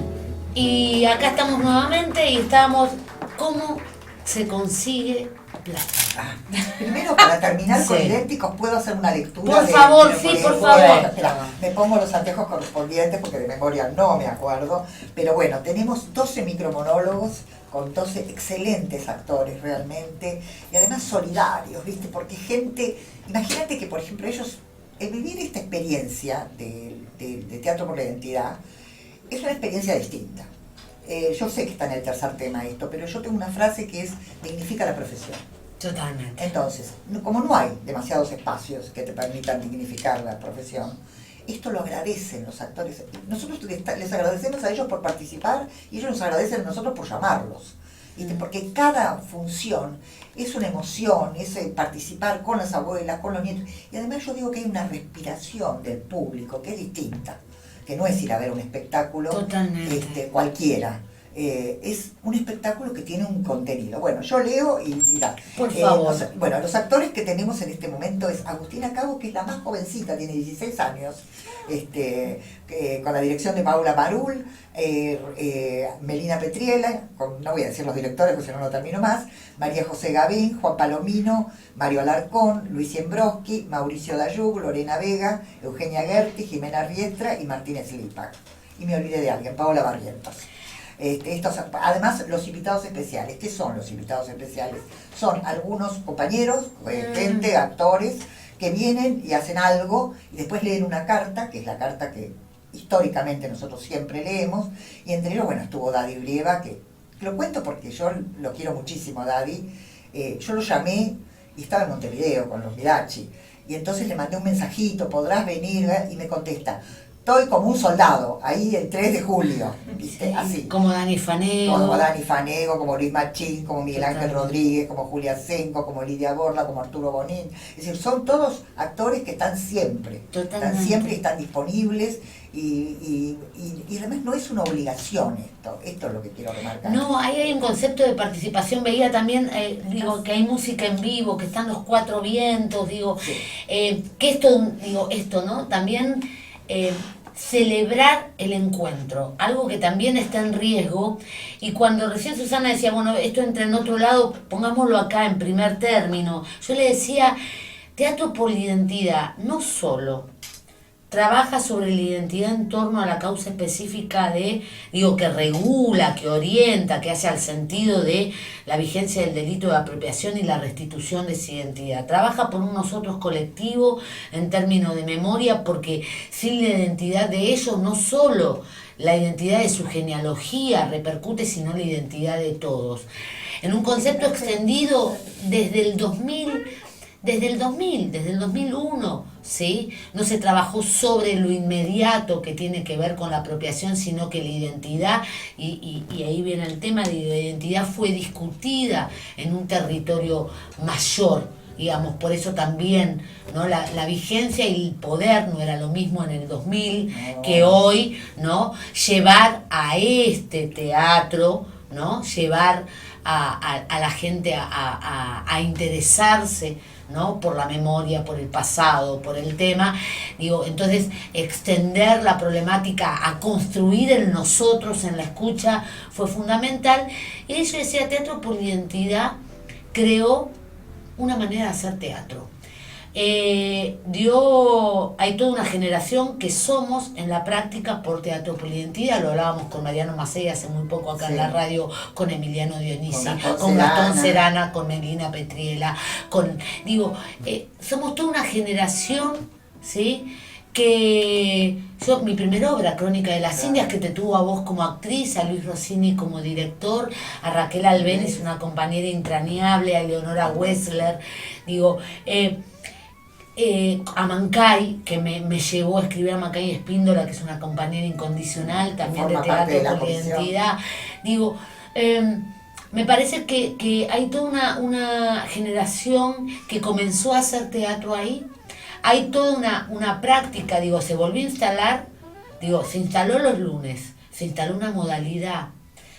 y acá estamos nuevamente y estamos, ¿cómo se consigue plata? Primero, para terminar con Sí. idénticos, ¿puedo hacer una lectura? Por favor, de- sí, por bueno, favor. espera, me pongo los anteojos correspondientes porque de memoria no me acuerdo. Pero bueno, tenemos 12 micromonólogos con 12 excelentes actores realmente y además solidarios, ¿viste? Porque gente, imagínate que por ejemplo ellos, el vivir esta experiencia de Teatro por la Identidad es una experiencia distinta. Yo sé que está en el tercer tema esto, pero yo tengo una frase que es: dignifica la profesión. Totalmente. Entonces, como no hay demasiados espacios que te permitan dignificar la profesión, esto lo agradecen los actores. Nosotros les agradecemos a ellos por participar y ellos nos agradecen a nosotros por llamarlos. ¿Viste? Porque cada función es una emoción, es participar con las abuelas, con los nietos. Y además yo digo que hay una respiración del público que es distinta, que no es ir a ver un espectáculo cualquiera. Es un espectáculo que tiene un contenido. Bueno, yo leo y da. Por favor. Los actores que tenemos en este momento es Agustina Cabo, que es la más jovencita, tiene 16 años, con la dirección de Paula Marul, Melina Petriela, no voy a decir los directores porque si no termino más, María José Gavín, Juan Palomino, Mario Alarcón, Luis Siembrowski, Mauricio Dayug, Lorena Vega, Eugenia Gerti, Jimena Riestra y Martínez Lipac. Y me olvidé de alguien, Paola Barrientos. Además, los invitados especiales. ¿Qué son los invitados especiales? Son algunos compañeros, gente, actores, que vienen y hacen algo y después leen una carta, que es la carta que históricamente nosotros siempre leemos, y entre ellos, bueno, estuvo Daddy Brieva, que lo cuento porque yo lo quiero muchísimo a Daddy. Yo lo llamé y estaba en Montevideo con los Mirachi, y entonces le mandé un mensajito: ¿podrás venir? Y me contesta: estoy como un soldado, ahí el 3 de julio, ¿viste? Así. Como Dani Fanego. Como Dani Fanego, como Luis Machín, como Miguel Ángel Rodríguez, como Julia Senco, como Lidia Borla, como Arturo Bonín. Es decir, son todos actores que están siempre. Totalmente. Están siempre y están disponibles y además no es una obligación esto. Esto es lo que quiero remarcar. No, ahí hay un concepto de participación. Veía también, digo, que hay música en vivo, que están los cuatro vientos, digo, Sí. que esto, ¿no? También celebrar el encuentro, algo que también está en riesgo. Y cuando recién Susana decía, bueno, esto entra en otro lado, pongámoslo acá en primer término, yo le decía, Teatro por la Identidad no solo trabaja sobre la identidad en torno a la causa específica que regula, que orienta, que hace al sentido de la vigencia del delito de apropiación y la restitución de esa identidad. Trabaja por un nosotros colectivo en términos de memoria, porque sin la identidad de ellos, no solo la identidad de su genealogía repercute, sino la identidad de todos. En un concepto extendido desde el 2001, ¿sí? No se trabajó sobre lo inmediato que tiene que ver con la apropiación, sino que la identidad, y ahí viene el tema de la identidad, fue discutida en un territorio mayor, digamos, por eso también, ¿no? La vigencia y el poder no era lo mismo en el 2000 que hoy, ¿no? Llevar a este teatro, ¿no? Llevar a la gente a interesarse, ¿no? Por la memoria, por el pasado, por el tema. Entonces, extender la problemática a construir el nosotros en la escucha fue fundamental. Y yo decía, Teatro por la Identidad creó una manera de hacer teatro. Hay toda una generación que somos en la práctica por Teatro por la Identidad. Lo hablábamos con Mariano Macei hace muy poco acá en la radio, con Emiliano Dionisi, con Gastón Cerana, con Melina Petriela, somos toda una generación, ¿sí? Que mi primera obra, Crónica de las Indias, que te tuvo a vos como actriz, a Luis Rossini como director, a Raquel Albéniz, una compañera entrañable, a Eleonora Wessler, a Mancay, que me llevó a escribir a Mancay Espíndola, que es una compañera incondicional también de Teatro por la Identidad. Me parece que hay toda una generación que comenzó a hacer teatro ahí. Hay toda una práctica, se volvió a instalar, se instaló los lunes, se instaló una modalidad,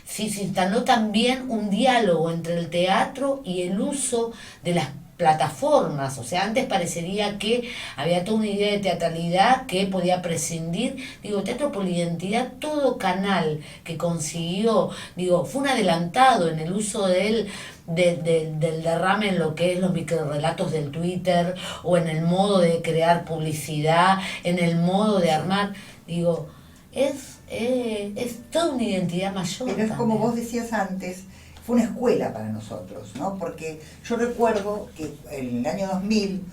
sí, se instaló también un diálogo entre el teatro y el uso de las plataformas. O sea, antes parecería que había toda una idea de teatralidad que podía prescindir. Teatro por la Identidad, todo canal que consiguió, fue un adelantado en el uso del derrame en lo que es los microrelatos del Twitter, o en el modo de crear publicidad, en el modo de armar. Es toda una identidad mayor. Pero es también. como vos decías antes, fue una escuela para nosotros, ¿no? Porque yo recuerdo que en el año 2000,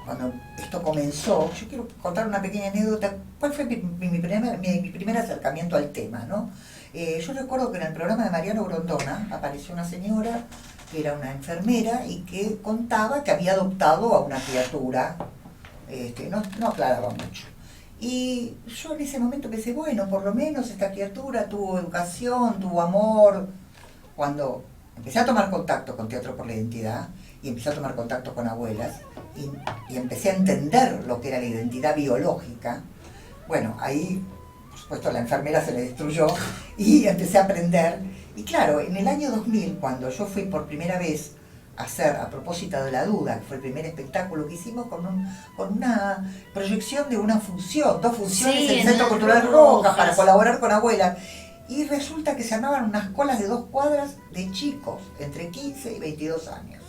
cuando esto comenzó, yo quiero contar una pequeña anécdota. ¿Cuál fue mi primer acercamiento al tema, no? Yo recuerdo que en el programa de Mariano Grondona apareció una señora que era una enfermera y que contaba que había adoptado a una criatura, no aclaraba mucho. Y yo en ese momento pensé, bueno, por lo menos esta criatura tuvo educación, tuvo amor. Cuando empecé a tomar contacto con Teatro por la Identidad y empecé a tomar contacto con abuelas y empecé a entender lo que era la identidad biológica, bueno, ahí por supuesto la enfermera se le destruyó y empecé a aprender. Y claro, en el año 2000, cuando yo fui por primera vez a hacer A propósito de la duda, que fue el primer espectáculo que hicimos con una proyección de dos funciones en el Centro Cultural Rojas para colaborar con abuelas. Y resulta que se armaban unas colas de 2 cuadras de chicos, entre 15 y 22 años.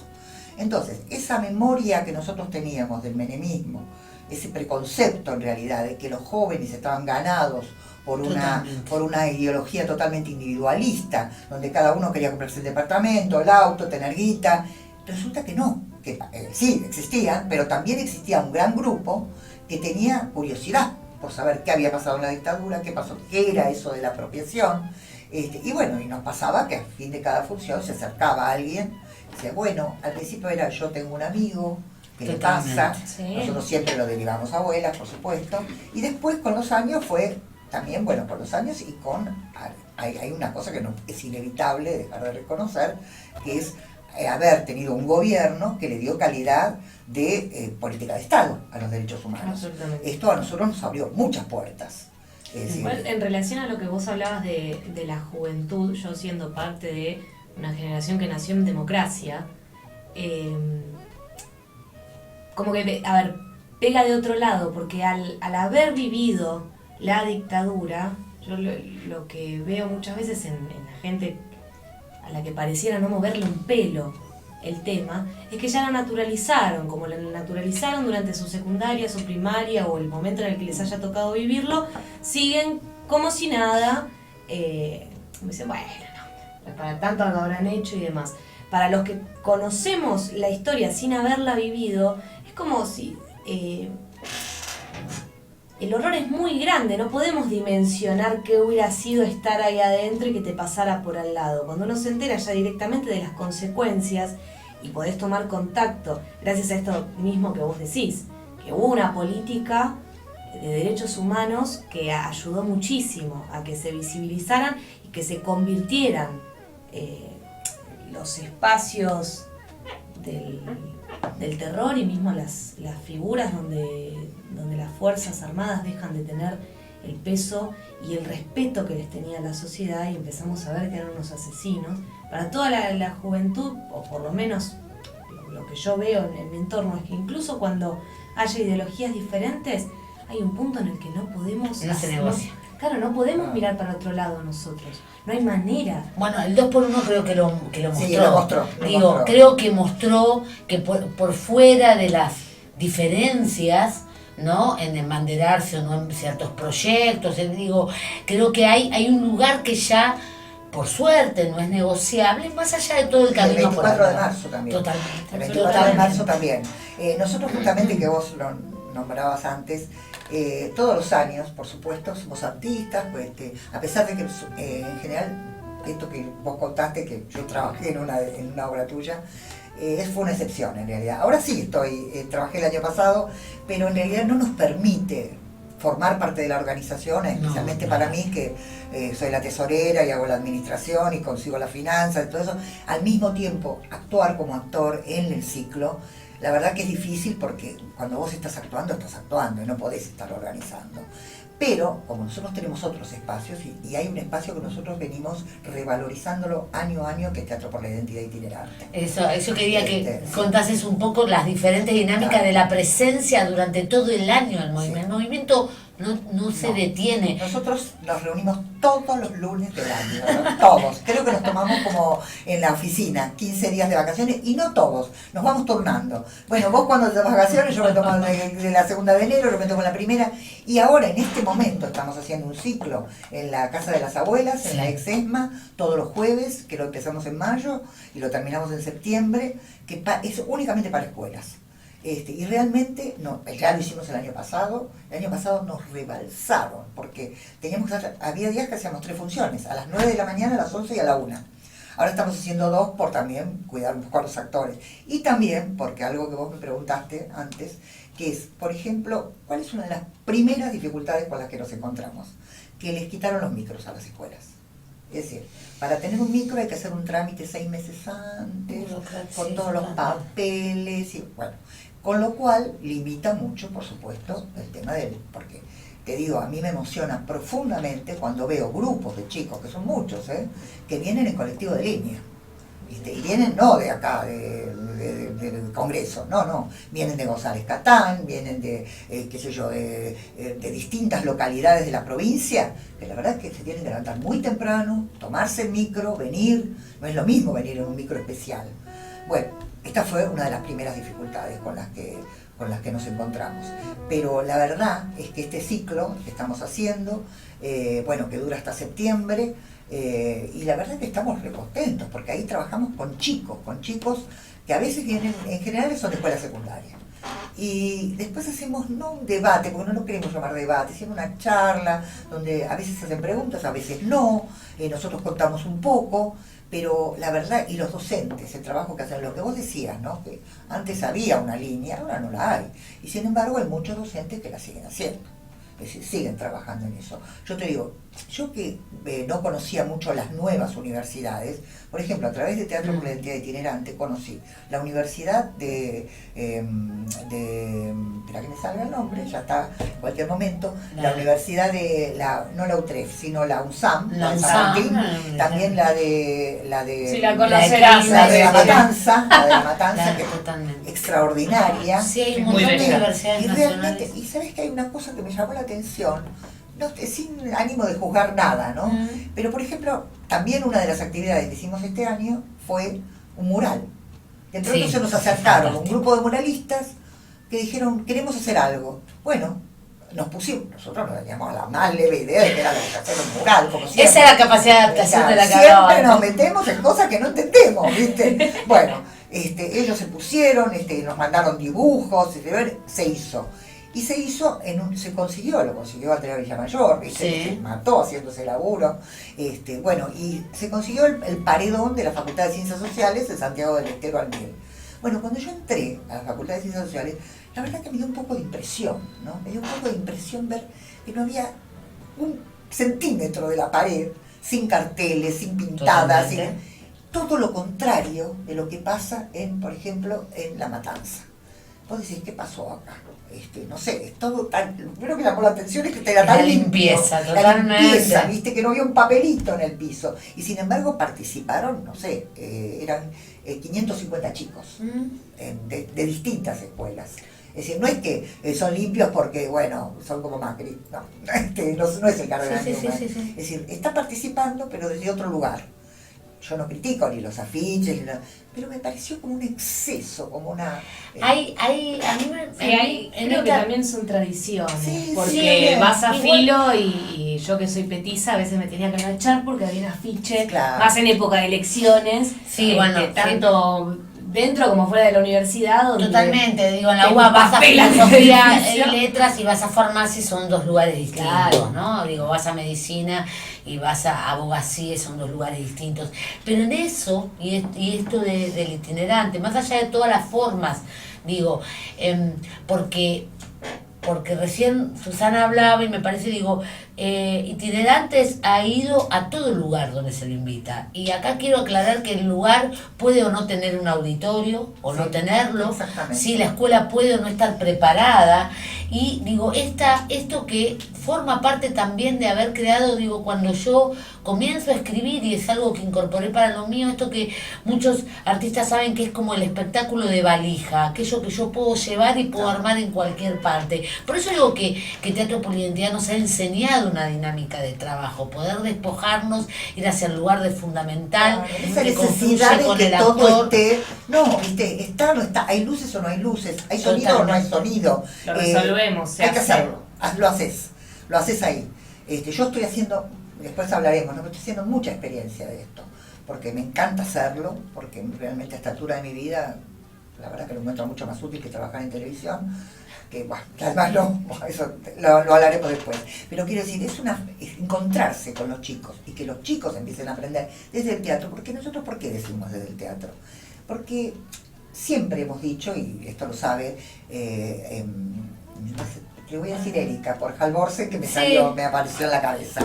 Entonces, esa memoria que nosotros teníamos del menemismo, ese preconcepto en realidad de que los jóvenes estaban ganados por una ideología totalmente individualista, donde cada uno quería comprarse el departamento, el auto, tener guita, resulta que no, que sí existían, pero también existía un gran grupo que tenía curiosidad por saber qué había pasado en la dictadura, qué pasó, qué era eso de la apropiación. Y bueno, y nos pasaba que al fin de cada función se acercaba a alguien y decía, bueno, al principio era yo tengo un amigo, ¿qué le pasa? Sí. Nosotros siempre lo derivamos a abuelas, por supuesto, y después con los años fue también, bueno, con los años y hay una cosa que no es inevitable dejar de reconocer, que es haber tenido un gobierno que le dio calidad de política de Estado a los derechos humanos. Esto a nosotros nos abrió muchas puertas. Igual, en relación a lo que vos hablabas de la juventud, yo siendo parte de una generación que nació en democracia, como que, pega de otro lado, porque al haber vivido la dictadura, yo lo que veo muchas veces en la gente a la que pareciera no moverle un pelo el tema, es que ya la naturalizaron, como la naturalizaron durante su secundaria, su primaria o el momento en el que les haya tocado vivirlo, siguen como si nada, me dicen, bueno, no, para tanto lo habrán hecho y demás. Para los que conocemos la historia sin haberla vivido, es como si el horror es muy grande, no podemos dimensionar qué hubiera sido estar ahí adentro y que te pasara por al lado. Cuando uno se entera ya directamente de las consecuencias y podés tomar contacto, gracias a esto mismo que vos decís, que hubo una política de derechos humanos que ayudó muchísimo a que se visibilizaran y que se convirtieran los espacios del terror y mismo las figuras donde las Fuerzas Armadas dejan de tener el peso y el respeto que les tenía la sociedad y empezamos a ver que eran unos asesinos. Para toda la juventud, o por lo menos lo que yo veo en mi entorno, es que incluso cuando haya ideologías diferentes, hay un punto en el que no podemos... No se negocia. Claro, no podemos mirar para otro lado nosotros. No hay manera. Bueno, el 2x1 creo que lo mostró. Sí, lo mostró. Creo que mostró que por fuera de las diferencias, ¿no? En embanderarse o no en ciertos proyectos, creo que hay un lugar que ya, por suerte, no es negociable, más allá de todo el camino. El 24 de marzo también. Totalmente. El 24 de marzo también. Nosotros justamente, que vos lo nombrabas antes, todos los años, por supuesto, somos artistas, pues, a pesar de que en general, esto que vos contaste, que yo trabajé en una obra tuya, fue una excepción en realidad. Ahora sí trabajé el año pasado, pero en realidad no nos permite formar parte de la organización, especialmente para mí, que soy la tesorera y hago la administración y consigo las finanzas y todo eso, al mismo tiempo actuar como actor en el ciclo. La verdad que es difícil porque cuando vos estás actuando y no podés estar organizando. Pero como nosotros tenemos otros espacios y hay un espacio que nosotros venimos revalorizándolo año a año, que es Teatro por la Identidad Itinerante. Eso quería que contases un poco las diferentes dinámicas de la presencia durante todo el año del movimiento. El movimiento no se detiene. Nosotros nos reunimos todos los lunes del año, ¿no? Todos. Creo que nos tomamos como en la oficina 15 días de vacaciones y no todos, nos vamos turnando. Bueno, vos cuando te das vacaciones, yo me tomo de la segunda de enero, yo me tomo la primera, y ahora en este momento estamos haciendo un ciclo en la Casa de las Abuelas, en la ex ESMA, todos los jueves, que lo empezamos en mayo y lo terminamos en septiembre, que es únicamente para escuelas. Y realmente, ya lo hicimos el año pasado nos rebalsaron, porque había días que hacíamos 3 funciones, a las 9 de la mañana, a las 11 y a la 1. Ahora estamos haciendo 2 por también cuidar un poco a los actores. Y también, porque algo que vos me preguntaste antes, que es, por ejemplo, ¿cuál es una de las primeras dificultades con las que nos encontramos? Que les quitaron los micros a las escuelas. Es decir, para tener un micro hay que hacer un trámite 6 meses antes, con todos los papeles, y bueno, con lo cual limita mucho, por supuesto, el tema porque te digo, a mí me emociona profundamente cuando veo grupos de chicos, que son muchos, que vienen en colectivo de línea. Y vienen no de acá, del Congreso, no, vienen de González Catán, vienen de, de distintas localidades de la provincia, que la verdad es que se tienen que levantar muy temprano, tomarse el micro, venir, no es lo mismo venir en un micro especial. Bueno, esta fue una de las primeras dificultades con las que nos encontramos. Pero la verdad es que este ciclo que estamos haciendo, que dura hasta septiembre, y la verdad es que estamos recontentos, porque ahí trabajamos con chicos que a veces vienen, en general son de escuela secundaria. Y después hacemos no un debate, porque no lo queremos llamar debate, sino una charla donde a veces se hacen preguntas, a veces no, nosotros contamos un poco, pero la verdad, y los docentes, el trabajo que hacen, lo que vos decías, ¿no? Que antes había una línea, ahora no la hay, y sin embargo hay muchos docentes que la siguen haciendo. Es decir, siguen trabajando en eso. Yo te digo, yo que no conocía mucho las nuevas universidades, por ejemplo, a través de Teatro por la Identidad Itinerante conocí la Universidad espera que me salga el nombre, ya está en cualquier momento, la Universidad no la UTREF, sino la UNSAM, también la de sí, la conocerás, la de la Matanza, que es totalmente extraordinaria. Sí, hay un montón de universidades y nacionales. realmente, y sabes que hay una cosa que me llamó la atención, no, sin ánimo de juzgar nada, ¿no? Pero, por ejemplo, también una de las actividades que hicimos este año fue un mural. Entre otros se nos acercaron un grupo de muralistas que dijeron, queremos hacer algo. Bueno, nos pusimos, nosotros nos teníamos la más leve idea de que era hacer un mural, como siempre. Esa es la capacidad de adaptación de la que siempre hablaba. nos metemos en cosas que no entendemos, ¿viste? Bueno, ellos se pusieron, nos mandaron dibujos, se hizo. Y se hizo, se consiguió Andrea Villamayor, se mató haciendo ese laburo. Bueno, y se consiguió el paredón de la Facultad de Ciencias Sociales de Santiago del Estero al Miel. Bueno, cuando yo entré a la Facultad de Ciencias Sociales, la verdad que me dio un poco de impresión, ¿no? Me dio un poco de impresión ver que no había un centímetro de la pared sin carteles, sin pintadas, todo lo contrario de lo que pasa por ejemplo, en La Matanza. Vos decís, ¿qué pasó acá? No sé, es todo tan... Lo primero que llamó la atención es que era tan limpieza, limpio, totalmente. la limpieza, viste, que no había un papelito en el piso. Y sin embargo participaron, no sé, eran 550 chicos de distintas escuelas. Es decir, no es que son limpios porque, bueno, son como Macri, no es el cardenal Newman. Es decir, está participando, pero desde otro lugar. Yo no critico ni los afiches, pero me pareció como un exceso, como una... Creo que también son tradiciones, porque vas a filo y yo que soy petiza a veces me tenía que echar porque había un afiche, más en época de elecciones, tanto dentro como fuera de la universidad. Donde totalmente, digo, en la UBA vas a filosofía y letras y vas a farmacia, son dos lugares distintos, ¿no? Digo, vas a medicina y vas a abogacía, son dos lugares distintos. Pero en eso, y esto del itinerante, más allá de todas las formas, digo, porque recién Susana hablaba y me parece, digo, Itinerantes ha ido a todo lugar donde se lo invita. Y acá quiero aclarar que el lugar puede o no tener un auditorio o no tenerlo, si la escuela puede o no estar preparada. Y digo, esto que forma parte también de haber creado, digo, cuando yo comienzo a escribir, y es algo que incorporé para lo mío, esto que muchos artistas saben que es como el espectáculo de valija, aquello que yo puedo llevar y puedo armar en cualquier parte. Por eso digo que Teatro Polidentidad nos ha enseñado una dinámica de trabajo, poder despojarnos, ir hacia el lugar de fundamental, esa que necesidad de con que el todo actor. esté, no, viste, está o no está, hay luces o no hay luces, hay sonido o no hay sonido. Lo resolvemos, hay que hacerlo, lo haces ahí. Yo estoy haciendo, después hablaremos, ¿no? Estoy haciendo mucha experiencia de esto, porque me encanta hacerlo, porque realmente a esta altura de mi vida, la verdad que lo encuentro mucho más útil que trabajar en televisión, que bueno, además eso lo hablaremos después. Pero quiero decir, es encontrarse con los chicos y que los chicos empiecen a aprender desde el teatro, porque nosotros, ¿por qué decimos desde el teatro? Porque siempre hemos dicho, y esto lo sabe, le voy a decir Erika, por Halvorsen, que me apareció en la cabeza,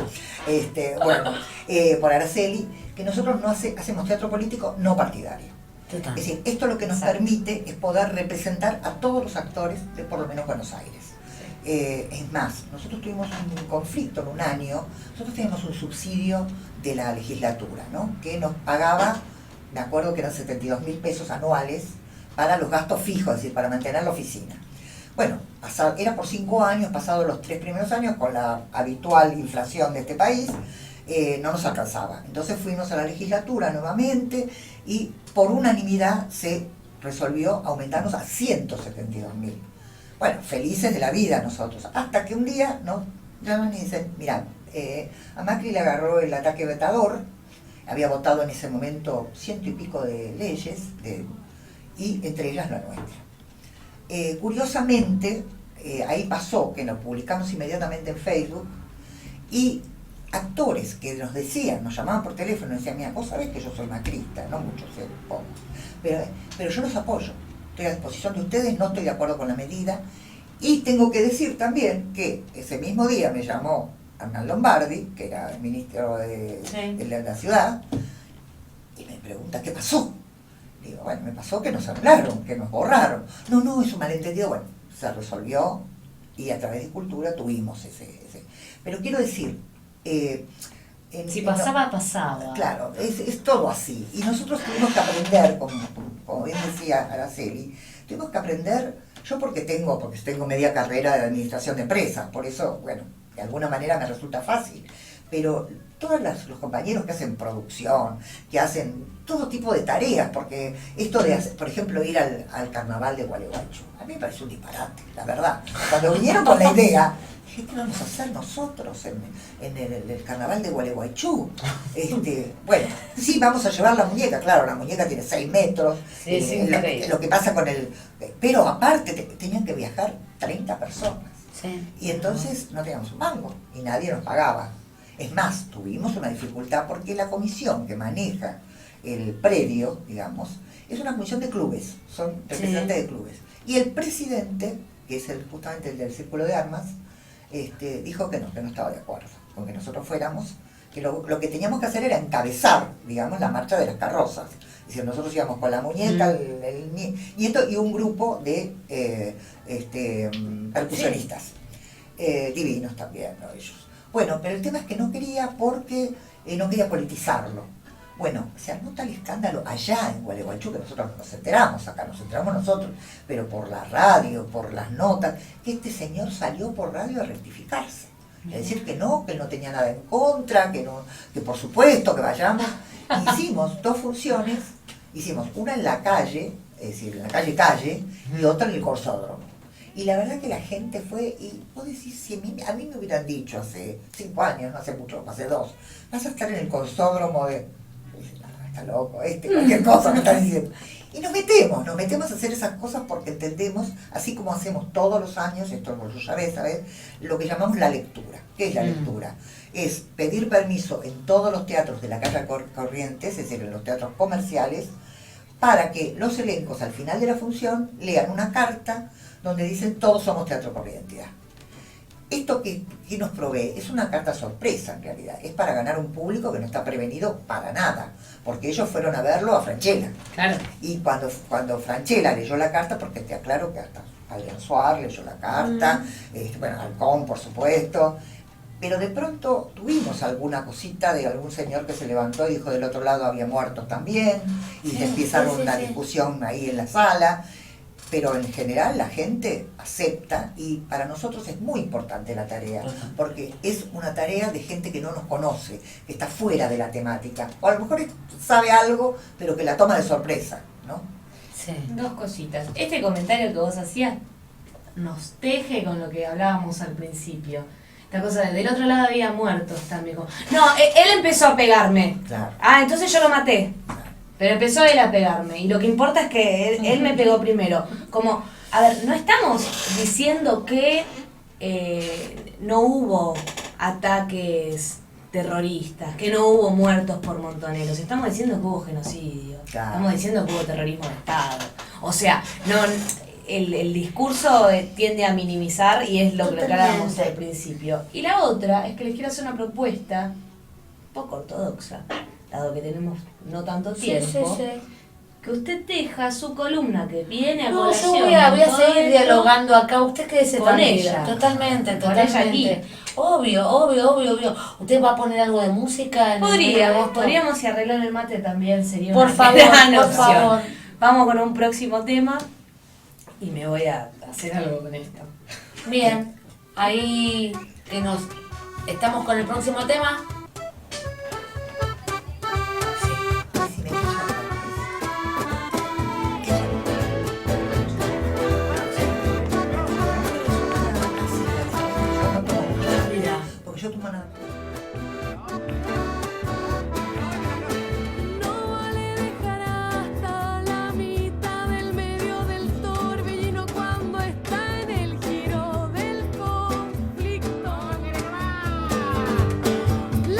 por Araceli, que nosotros no hacemos teatro político no partidario. Total. Es decir, esto lo que nos permite es poder representar a todos los actores de por lo menos Buenos Aires. Es más, nosotros tuvimos un conflicto en un año, nosotros teníamos un subsidio de la legislatura, ¿no? Que nos pagaba, me acuerdo que eran 72.000 pesos anuales para los gastos fijos, es decir, para mantener la oficina. Bueno, era por 5 años, pasados los 3 primeros años, con la habitual inflación de este país, no nos alcanzaba. Entonces fuimos a la legislatura nuevamente y por unanimidad se resolvió aumentarnos a 172.000. Bueno, felices de la vida nosotros. Hasta que un día nos llaman y dicen, mirá, a Macri le agarró el ataque vetador, había votado en ese momento 100 y pico de leyes, y entre ellas la nuestra. Curiosamente, ahí pasó que nos publicamos inmediatamente en Facebook y actores que nos decían, nos llamaban por teléfono y decían, mira, vos sabés que yo soy macrista, no muchos, pocos, pero yo los apoyo, estoy a disposición de ustedes, no estoy de acuerdo con la medida. Y tengo que decir también que ese mismo día me llamó Hernán Lombardi, que era el ministro de la ciudad, y me pregunta, ¿qué pasó? Digo, bueno, me pasó que nos anularon, que nos borraron. No, es un malentendido. Bueno, se resolvió y a través de Cultura tuvimos ese. Pero quiero decir, si pasaba, pasaba. Claro, es todo así. Y nosotros tuvimos que aprender, como bien decía Araceli, tuvimos que aprender, yo porque tengo media carrera de administración de empresas, por eso, bueno, de alguna manera me resulta fácil, pero todos los compañeros que hacen producción, que hacen todo tipo de tareas, porque esto de, por ejemplo, ir al carnaval de Gualeguaychú, a mí me parece un disparate, la verdad. Cuando vinieron con la idea, dije, ¿qué vamos a hacer nosotros en el carnaval de Gualeguaychú? Bueno, sí, vamos a llevar la muñeca, claro, la muñeca tiene 6 metros, Sí, es increíble. lo que pasa con pero aparte tenían que viajar 30 personas, Sí. y entonces no teníamos un mango, y nadie nos pagaba. Es más, tuvimos una dificultad porque la comisión que maneja el predio, digamos, es una comisión de clubes, son representantes de clubes. Y el presidente, que es justamente el del Círculo de Armas, dijo que no estaba de acuerdo con que nosotros fuéramos, que lo que teníamos que hacer era encabezar, digamos, la marcha de las carrozas. Es decir, nosotros íbamos con la muñeca, el nieto y un grupo de percusionistas, divinos también, ¿no? Ellos. Bueno, pero el tema es que no quería porque no quería politizarlo. Bueno, se armó tal escándalo allá en Gualeguaychú que nosotros nos enteramos, acá nos enteramos nosotros, pero por la radio, por las notas, que este señor salió por radio a rectificarse. Es decir, que él no tenía nada en contra, que por supuesto que vayamos. Hicimos 2 funciones, hicimos una en la calle, es decir, en la calle, y otra en el Corsódromo. Y la verdad que la gente fue, y vos decís, si a mí me hubieran dicho hace 5 años, no hace mucho, hace 2, vas a estar en el Corsódromo de, está loco, cualquier cosa me están diciendo. Y nos metemos a hacer esas cosas porque entendemos, así como hacemos todos los años, esto vos ya sabés, lo que llamamos la lectura. ¿Qué es la lectura? Es pedir permiso en todos los teatros de la calle Corrientes, es decir, en los teatros comerciales, para que los elencos al final de la función lean una carta donde dicen todos somos Teatro Corrientes. Esto que nos provee es una carta sorpresa en realidad, es para ganar un público que no está prevenido para nada, porque ellos fueron a verlo a Franchella. Claro. Y cuando Franchella leyó la carta, porque te aclaro que hasta Adrián Suárez leyó la carta, bueno, Halcón por supuesto, pero de pronto tuvimos alguna cosita de algún señor que se levantó y dijo del otro lado había muertos también, y se empezaron una discusión ahí en la sala. Pero en general la gente acepta y para nosotros es muy importante la tarea, porque es una tarea de gente que no nos conoce, que está fuera de la temática, o a lo mejor sabe algo, pero que la toma de sorpresa, ¿no? Sí. 2 cositas. Este comentario que vos hacías nos teje con lo que hablábamos al principio. Esta cosa de del otro lado había muertos también. No, él empezó a pegarme. Claro. Ah, entonces yo lo maté. Pero empezó él a pegarme, y lo que importa es que él me pegó primero. Como, a ver, no estamos diciendo que no hubo ataques terroristas, que no hubo muertos por montoneros. Estamos diciendo que hubo genocidio. Claro. Estamos diciendo que hubo terrorismo de Estado. O sea, no el discurso tiende a minimizar, y es lo que hablábamos al principio. Y la otra es que les quiero hacer una propuesta un poco ortodoxa, dado que tenemos no tanto tiempo, que usted teja su columna que viene a colación. Yo voy a seguir dialogando acá, usted quédese con tranquila. ella. Totalmente. Aquí. Obvio. ¿Usted va a poner algo de música? Podríamos, si arreglan el mate también sería por una favor, gran por opción. favor. Vamos con un próximo tema y me voy a hacer algo con esto. Bien, ahí estamos con el próximo tema. Porque yo tomo nada. La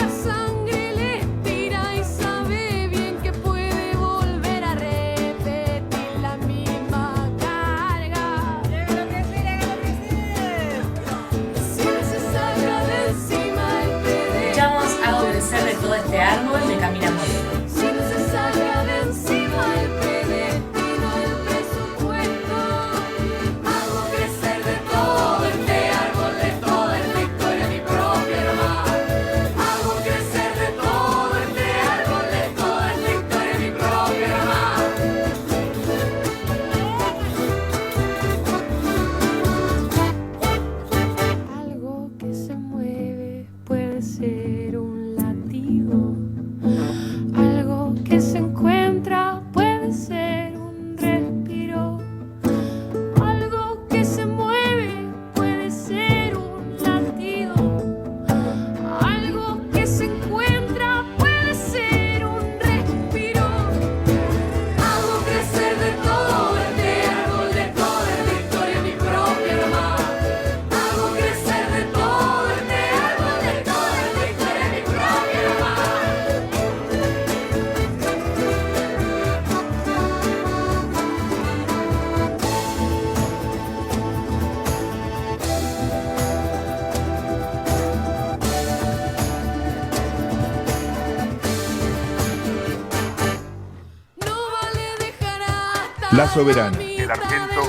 La Soberana. El Argento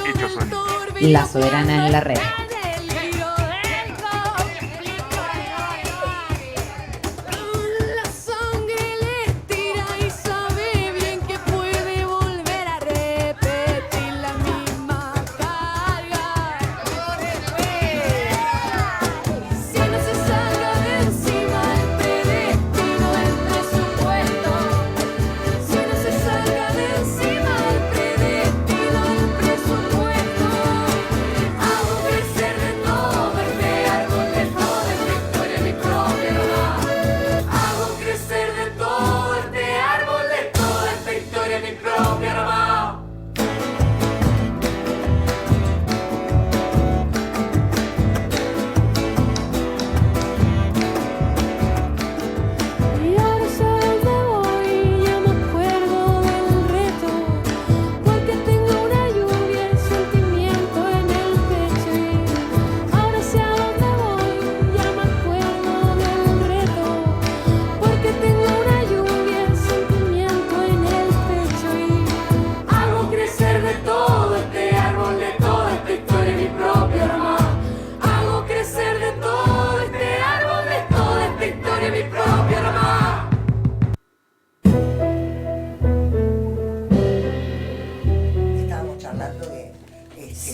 hecho sonido. La Soberana en la red.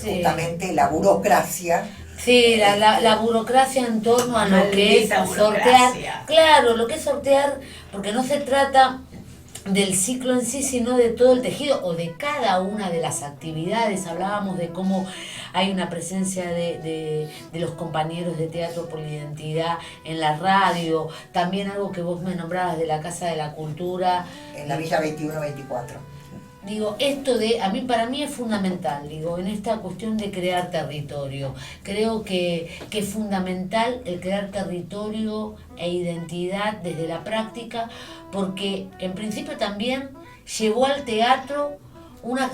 Justamente la burocracia. Sí, la burocracia en torno a lo que es sortear. Claro, lo que es sortear, porque no se trata del ciclo en sí, sino de todo el tejido o de cada una de las actividades. Hablábamos de cómo hay una presencia de los compañeros de Teatro por la Identidad en la radio, también algo que vos me nombrabas de la Casa de la Cultura. En la Villa 21-24. Digo, para mí es fundamental, digo, en esta cuestión de crear territorio. Creo que es fundamental el crear territorio e identidad desde la práctica, porque en principio también llevó al teatro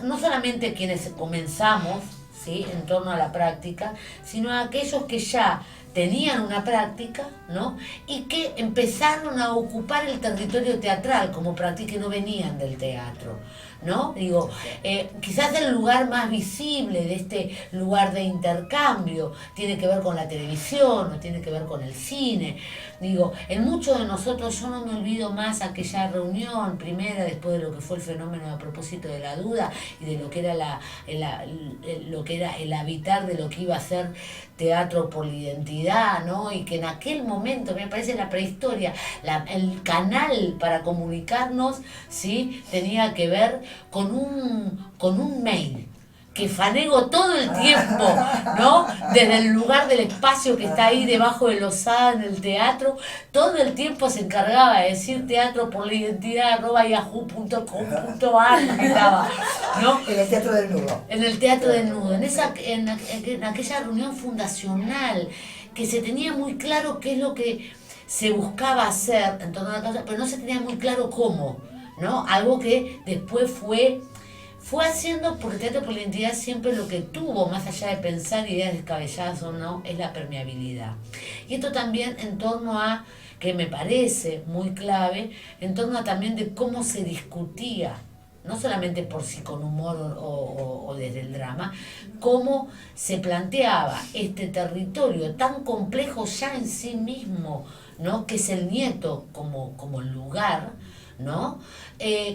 no solamente quienes comenzamos, ¿sí?, en torno a la práctica, sino a aquellos que ya tenían una práctica, ¿no?, y que empezaron a ocupar el territorio teatral como práctica y no venían del teatro, ¿no? Digo, quizás el lugar más visible de este lugar de intercambio tiene que ver con la televisión, o tiene que ver con el cine. Digo, en muchos de nosotros, yo no me olvido más aquella reunión primera después de lo que fue el fenómeno a propósito de la duda y de lo que era lo que era el habitar de lo que iba a ser Teatro por la Identidad, ¿no? Y que en aquel momento, me parece la prehistoria, el canal para comunicarnos, ¿sí?, tenía que ver con un mail que Fanego todo el tiempo, ¿no?, desde el lugar del espacio que está ahí debajo de Lozada en el teatro, todo el tiempo se encargaba de decir Teatro por la Identidad @yahoo.com.ar, ¿no? En el Teatro del Nudo. En el Teatro del Nudo, en aquella reunión fundacional, que se tenía muy claro qué es lo que se buscaba hacer en torno a la causa, pero no se tenía muy claro cómo, ¿no? Algo que después fue haciendo, porque Teatro por la Identidad siempre lo que tuvo, más allá de pensar ideas descabelladas o no, es la permeabilidad. Y esto también en torno a, que me parece muy clave, en torno a también de cómo se discutía, no solamente por sí con humor o desde el drama, cómo se planteaba este territorio tan complejo ya en sí mismo, ¿no?, que es el Nieto como lugar, ¿no?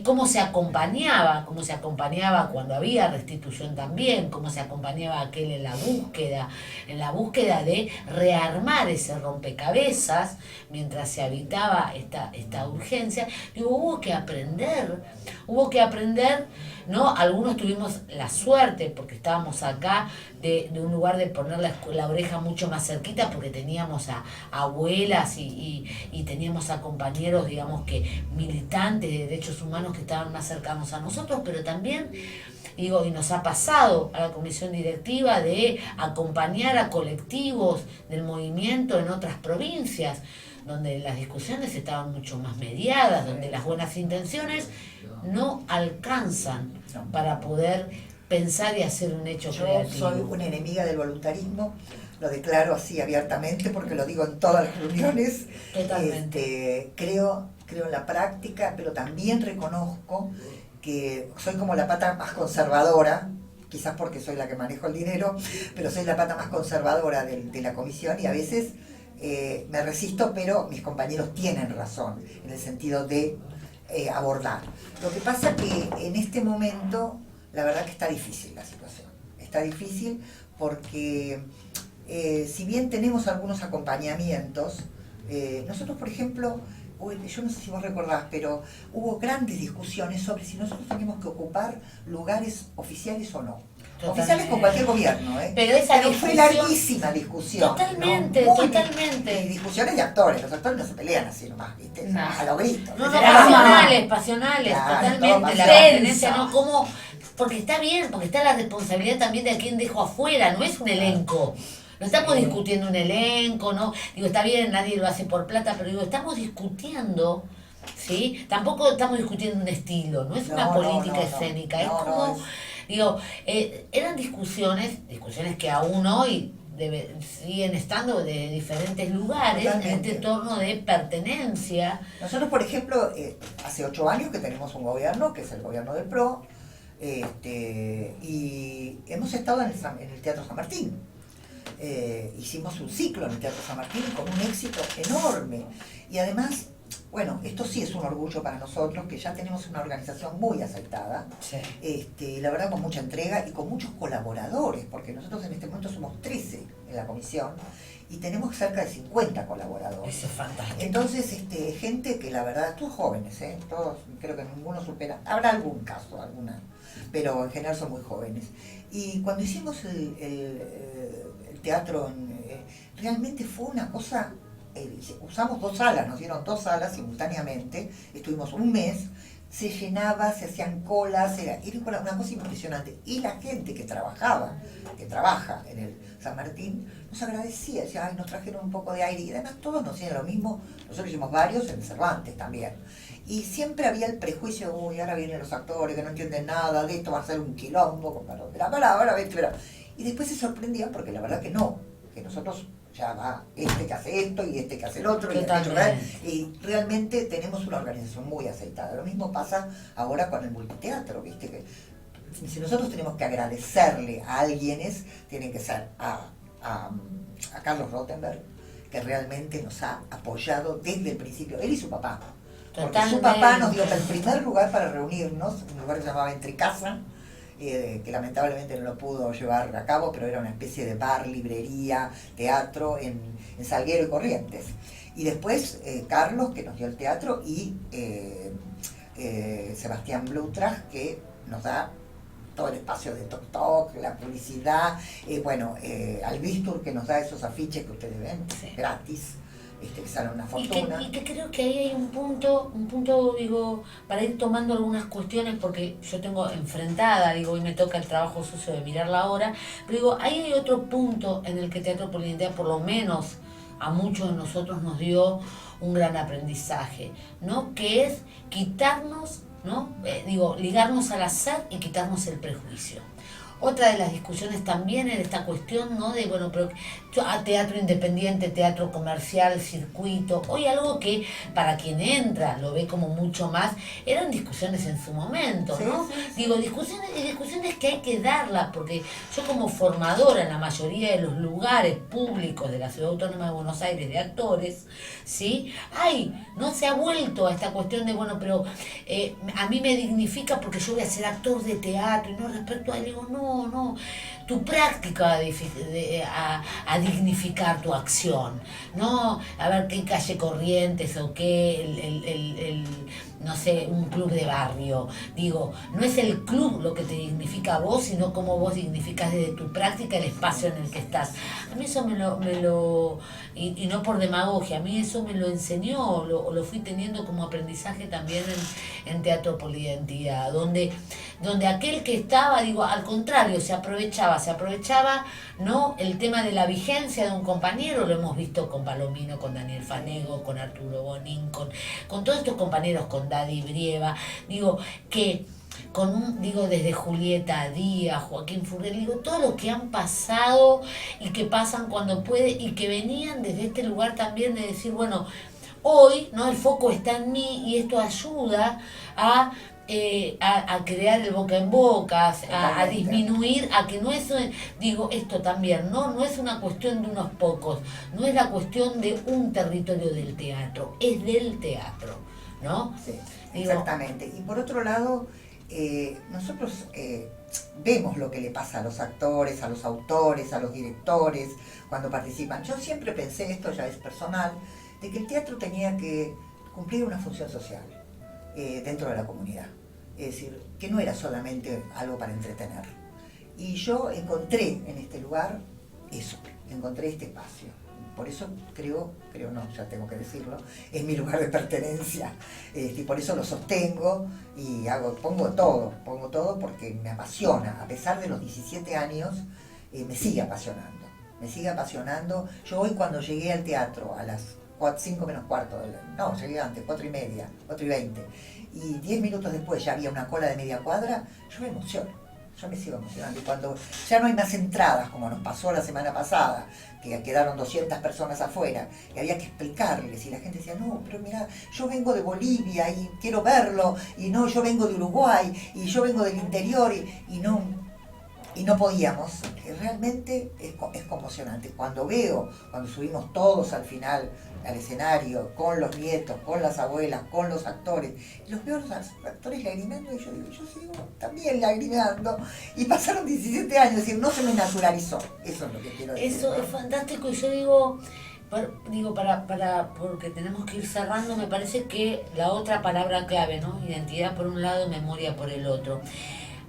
Cómo se acompañaba cuando había restitución también, cómo se acompañaba aquel en la búsqueda de rearmar ese rompecabezas mientras se habitaba esta urgencia. Digo, hubo que aprender, ¿no? Algunos tuvimos la suerte, porque estábamos acá, de un lugar de poner la oreja mucho más cerquita, porque teníamos a abuelas y teníamos a compañeros, digamos, que militantes de derechos humanos que estaban más cercanos a nosotros, pero también, digo, y nos ha pasado a la comisión directiva de acompañar a colectivos del movimiento en otras provincias, donde las discusiones estaban mucho más mediadas, donde las buenas intenciones no alcanzan para poder pensar y hacer un hecho creativo. Yo soy una enemiga del voluntarismo, lo declaro así abiertamente porque lo digo en todas las reuniones. Totalmente. Creo en la práctica, pero también reconozco que soy como la pata más conservadora, quizás porque soy la que manejo el dinero, pero soy la pata más conservadora de la comisión y a veces me resisto, pero mis compañeros tienen razón en el sentido de abordar. Lo que pasa que en este momento, la verdad que está difícil la situación. Está difícil porque si bien tenemos algunos acompañamientos, nosotros, por ejemplo, yo no sé si vos recordás, pero hubo grandes discusiones sobre si nosotros teníamos que ocupar lugares oficiales o no. Totalmente. Oficiales con cualquier gobierno, Pero esa fue larguísima discusión. Totalmente, ¿no? totalmente. Y discusiones de actores, los actores no se pelean así nomás, ¿viste? No. A los gritos. No, pasionales, Claro, totalmente. La pertenencia, ¿no? Como, porque está bien, porque está la responsabilidad también de a quien dejo afuera, no es un elenco. No estamos discutiendo un elenco, ¿no? Digo, está bien, nadie lo hace por plata, pero digo, estamos discutiendo, ¿sí? Tampoco estamos discutiendo un estilo, no es una política escénica, es como, digo, eran discusiones que aún hoy siguen estando de diferentes lugares. Totalmente. En este entorno de pertenencia. Nosotros, por ejemplo, hace 8 años que tenemos un gobierno, que es el gobierno del PRO, y hemos estado en el Teatro San Martín. Hicimos un ciclo en el Teatro San Martín con un éxito enorme. Y además, bueno, esto sí es un orgullo para nosotros, que ya tenemos una organización muy aceitada, la verdad con mucha entrega y con muchos colaboradores, porque nosotros en este momento somos 13 en la comisión y tenemos cerca de 50 colaboradores. Eso es fantástico. Entonces, gente que la verdad, todos jóvenes, todos, creo que ninguno supera, habrá algún caso, pero en general son muy jóvenes. Y cuando hicimos el teatro, realmente fue una cosa, usamos 2 salas, nos dieron 2 salas simultáneamente, estuvimos un mes, se llenaba, se hacían colas, era una cosa impresionante. Y la gente que trabaja en el San Martín, nos agradecía, decía, ay, nos trajeron un poco de aire, y además todos nos hacían lo mismo, nosotros hicimos varios en Cervantes también. Y siempre había el prejuicio, uy, ahora vienen los actores que no entienden nada, de esto va a ser un quilombo, con perdón de la palabra, ¿viste? Y después se sorprendían porque la verdad que no, que nosotros ya va este que hace esto y este que hace el otro, y realmente tenemos una organización muy aceitada. Lo mismo pasa ahora con el multiteatro, ¿viste? Que si nosotros tenemos que agradecerle a alguienes, tienen que ser a Carlos Rottenberg, que realmente nos ha apoyado desde el principio, él y su papá. Porque su papá nos dio el primer lugar para reunirnos, un lugar que se llamaba Entre Casa, que lamentablemente no lo pudo llevar a cabo, pero era una especie de bar, librería, teatro en Salguero y Corrientes. Y después Carlos, que nos dio el teatro, y Sebastián Blutrach, que nos da todo el espacio de Tok Tok, la publicidad, Albistur, que nos da esos afiches que ustedes ven, gratis. Que sale una fortuna. Y que creo que ahí hay un punto, digo, para ir tomando algunas cuestiones, porque yo tengo enfrentada, digo, y me toca el trabajo sucio de mirar la hora, pero digo, ahí hay otro punto en el que Teatro Polidentidad, por lo menos a muchos de nosotros, nos dio un gran aprendizaje, ¿no? Que es quitarnos, ¿no? Ligarnos al hacer y quitarnos el prejuicio. Otra de las discusiones también era esta cuestión, ¿no? De, bueno, pero teatro independiente, teatro comercial, circuito. Hoy algo que para quien entra lo ve como mucho más, eran discusiones en su momento, ¿no? Digo, discusiones que hay que darlas, porque yo como formadora en la mayoría de los lugares públicos de la Ciudad Autónoma de Buenos Aires de actores, ¿sí? No se ha vuelto a esta cuestión de, bueno, pero a mí me dignifica porque yo voy a ser actor de teatro, y no respecto a él, digo, no, tu práctica va a dignificar tu acción, ¿no? A ver qué calle Corrientes o qué no sé, un club de barrio. Digo, no es el club lo que te dignifica a vos, sino cómo vos dignificás desde tu práctica el espacio en el que estás. A mí eso y no por demagogia, a mí eso me lo enseñó, lo fui teniendo como aprendizaje también en Teatro Polidentidad, donde aquel que estaba, digo, al contrario, se aprovechaba, ¿no? El tema de la vigencia de un compañero, lo hemos visto con Palomino, con Daniel Fanego, con Arturo Bonín, con todos estos compañeros, con Daddy Brieva, digo, que desde Julieta Díaz, Joaquín Furriel, digo, todos los que han pasado y que pasan cuando puede y que venían desde este lugar también de decir, bueno, hoy, ¿no? El foco está en mí y esto ayuda a a crear el boca en boca, a Totalmente. disminuir, a que no es, digo, esto también, no es una cuestión de unos pocos, no es la cuestión de un territorio del teatro, es del teatro, ¿no? Sí, Digo, exactamente. Y por otro lado, nosotros vemos lo que le pasa a los actores, a los autores, a los directores cuando participan. Yo siempre pensé, esto ya es personal, de que el teatro tenía que cumplir una función social dentro de la comunidad. Es decir, que no era solamente algo para entretener. Y yo encontré en este lugar eso, encontré este espacio. Por eso creo no, ya tengo que decirlo, es mi lugar de pertenencia. Y por eso lo sostengo y pongo todo porque me apasiona. A pesar de los 17 años, me sigue apasionando. Yo hoy cuando llegué al teatro a las 5 menos cuarto, llegué antes, 4:30, 4:20, y 10 minutos después ya había una cola de media cuadra, yo me sigo emocionando. Y cuando ya no hay más entradas, como nos pasó la semana pasada, que quedaron 200 personas afuera, y había que explicarles, y la gente decía, no, pero mira, yo vengo de Bolivia y quiero verlo, y no, yo vengo de Uruguay, y yo vengo del interior, y no podíamos. Realmente es conmocionante. Cuando subimos todos al final al escenario, con los nietos, con las abuelas, con los actores, y los veo a los actores lagrimando, y yo digo, yo sigo también lagrimando, y pasaron 17 años, es decir, no se me naturalizó. Eso es lo que quiero decir. Eso, ¿no? Es fantástico, y yo digo, porque tenemos que ir cerrando, me parece que la otra palabra clave, ¿no? Identidad por un lado, memoria por el otro.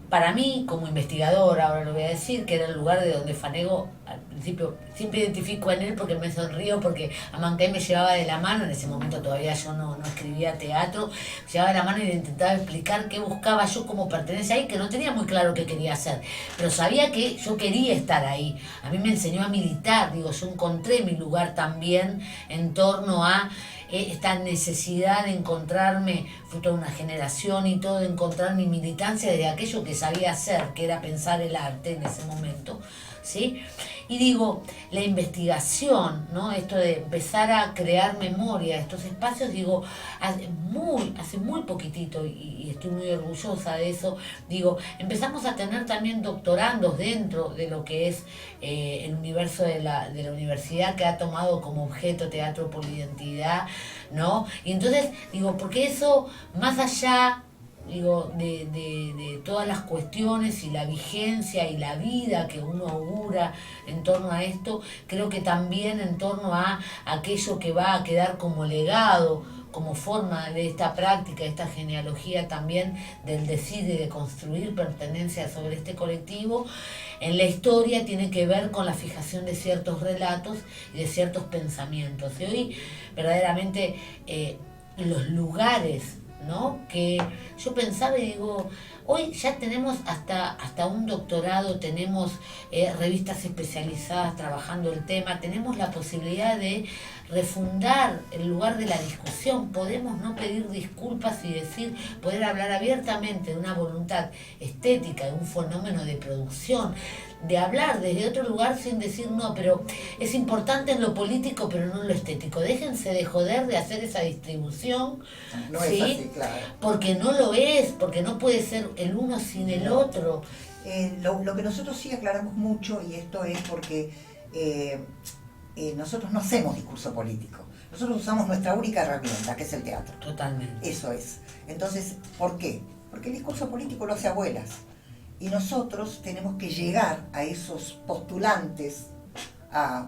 Para mí, como investigadora, ahora lo voy a decir, que era el lugar de donde Fanego, al principio, siempre identifico en él porque me sonrío, porque Amancay me llevaba de la mano, en ese momento todavía yo no escribía teatro, llevaba de la mano y le intentaba explicar qué buscaba yo como pertenencia ahí, que no tenía muy claro qué quería hacer, pero sabía que yo quería estar ahí. A mí me enseñó a militar, yo encontré mi lugar también en torno a esta necesidad de encontrarme, fruto de una generación y todo, de encontrar mi militancia de aquello que sabía hacer, que era pensar el arte en ese momento, ¿sí? Y digo, la investigación, ¿no? Esto de empezar a crear memoria, estos espacios, digo, hace muy poquitito, y estoy muy orgullosa de eso, digo, empezamos a tener también doctorandos dentro de lo que es el universo de la universidad, que ha tomado como objeto teatro por la identidad, ¿no? Y entonces, digo, porque eso, más allá, digo, de todas las cuestiones y la vigencia y la vida que uno augura en torno a esto, creo que también en torno a aquello que va a quedar como legado, como forma de esta práctica, de esta genealogía también del decir y de construir pertenencia sobre este colectivo, en la historia tiene que ver con la fijación de ciertos relatos y de ciertos pensamientos. Y hoy verdaderamente los lugares, ¿no? Que yo pensaba y digo, hoy ya tenemos hasta un doctorado, tenemos revistas especializadas trabajando el tema, tenemos la posibilidad de refundar el lugar de la discusión, podemos no pedir disculpas y poder hablar abiertamente de una voluntad estética, de un fenómeno de producción, de hablar desde otro lugar sin decir no, pero es importante en lo político pero no en lo estético. Déjense de joder de hacer esa distribución, no ¿sí? Es así, claro. Porque no lo es, porque no puede ser el uno sin el otro. Lo que nosotros sí aclaramos mucho, y esto es porque nosotros no hacemos discurso político. Nosotros usamos nuestra única herramienta, que es el teatro. Totalmente. Eso es. Entonces, ¿por qué? Porque el discurso político lo hace abuelas. Y nosotros tenemos que llegar a esos postulantes a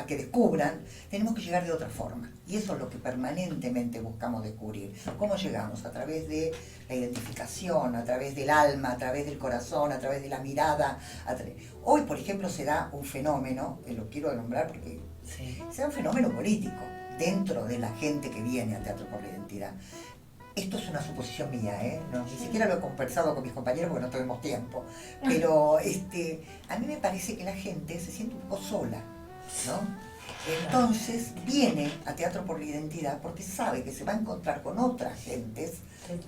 que descubran, tenemos que llegar de otra forma. Y eso es lo que permanentemente buscamos descubrir. ¿Cómo llegamos? A través de la identificación, a través del alma, a través del corazón, a través de la mirada. Hoy, por ejemplo, se da un fenómeno, lo quiero nombrar porque se da un fenómeno político dentro de la gente que viene al Teatro por la Identidad. Esto es una suposición mía, no, ni siquiera lo he conversado con mis compañeros porque no tenemos tiempo. Pero a mí me parece que la gente se siente un poco sola, ¿no? Entonces viene a Teatro por la Identidad porque sabe que se va a encontrar con otras gentes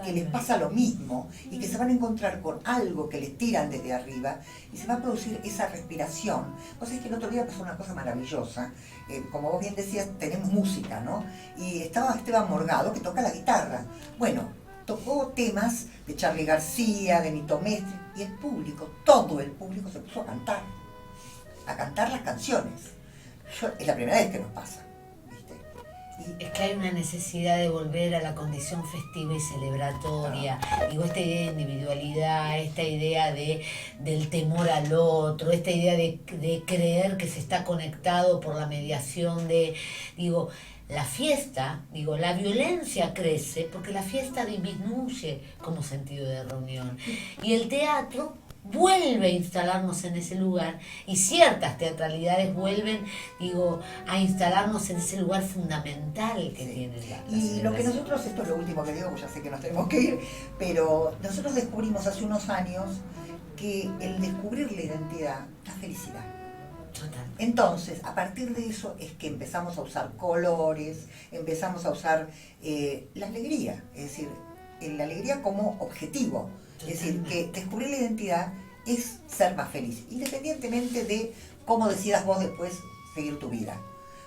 que les pasa lo mismo y que se van a encontrar con algo que les tiran desde arriba y se va a producir esa respiración. Vos sabés que el otro día pasó una cosa maravillosa. Como vos bien decías, tenemos música, ¿no? Y estaba Esteban Morgado, que toca la guitarra. Bueno, tocó temas de Charly García, de Nito Mestre, y el público, todo el público se puso a cantar las canciones. Es la primera vez que nos pasa, ¿viste? Es que hay una necesidad de volver a la condición festiva y celebratoria. Digo, esta idea de individualidad, esta idea del temor al otro, esta idea de creer que se está conectado por la mediación de... Digo, la fiesta, la violencia crece porque la fiesta disminuye como sentido de reunión. Y el teatro vuelve a instalarnos en ese lugar y ciertas teatralidades vuelven, a instalarnos en ese lugar fundamental que tiene la Y lo que nosotros, esto es lo último que digo, pues ya sé que nos tenemos que ir, pero nosotros descubrimos hace unos años que el descubrir la identidad da felicidad. Total. Entonces, a partir de eso es que empezamos a usar colores, empezamos a usar la alegría, es decir, la alegría como objetivo. Es decir, que descubrir la identidad es ser más feliz, independientemente de cómo decidas vos después seguir tu vida.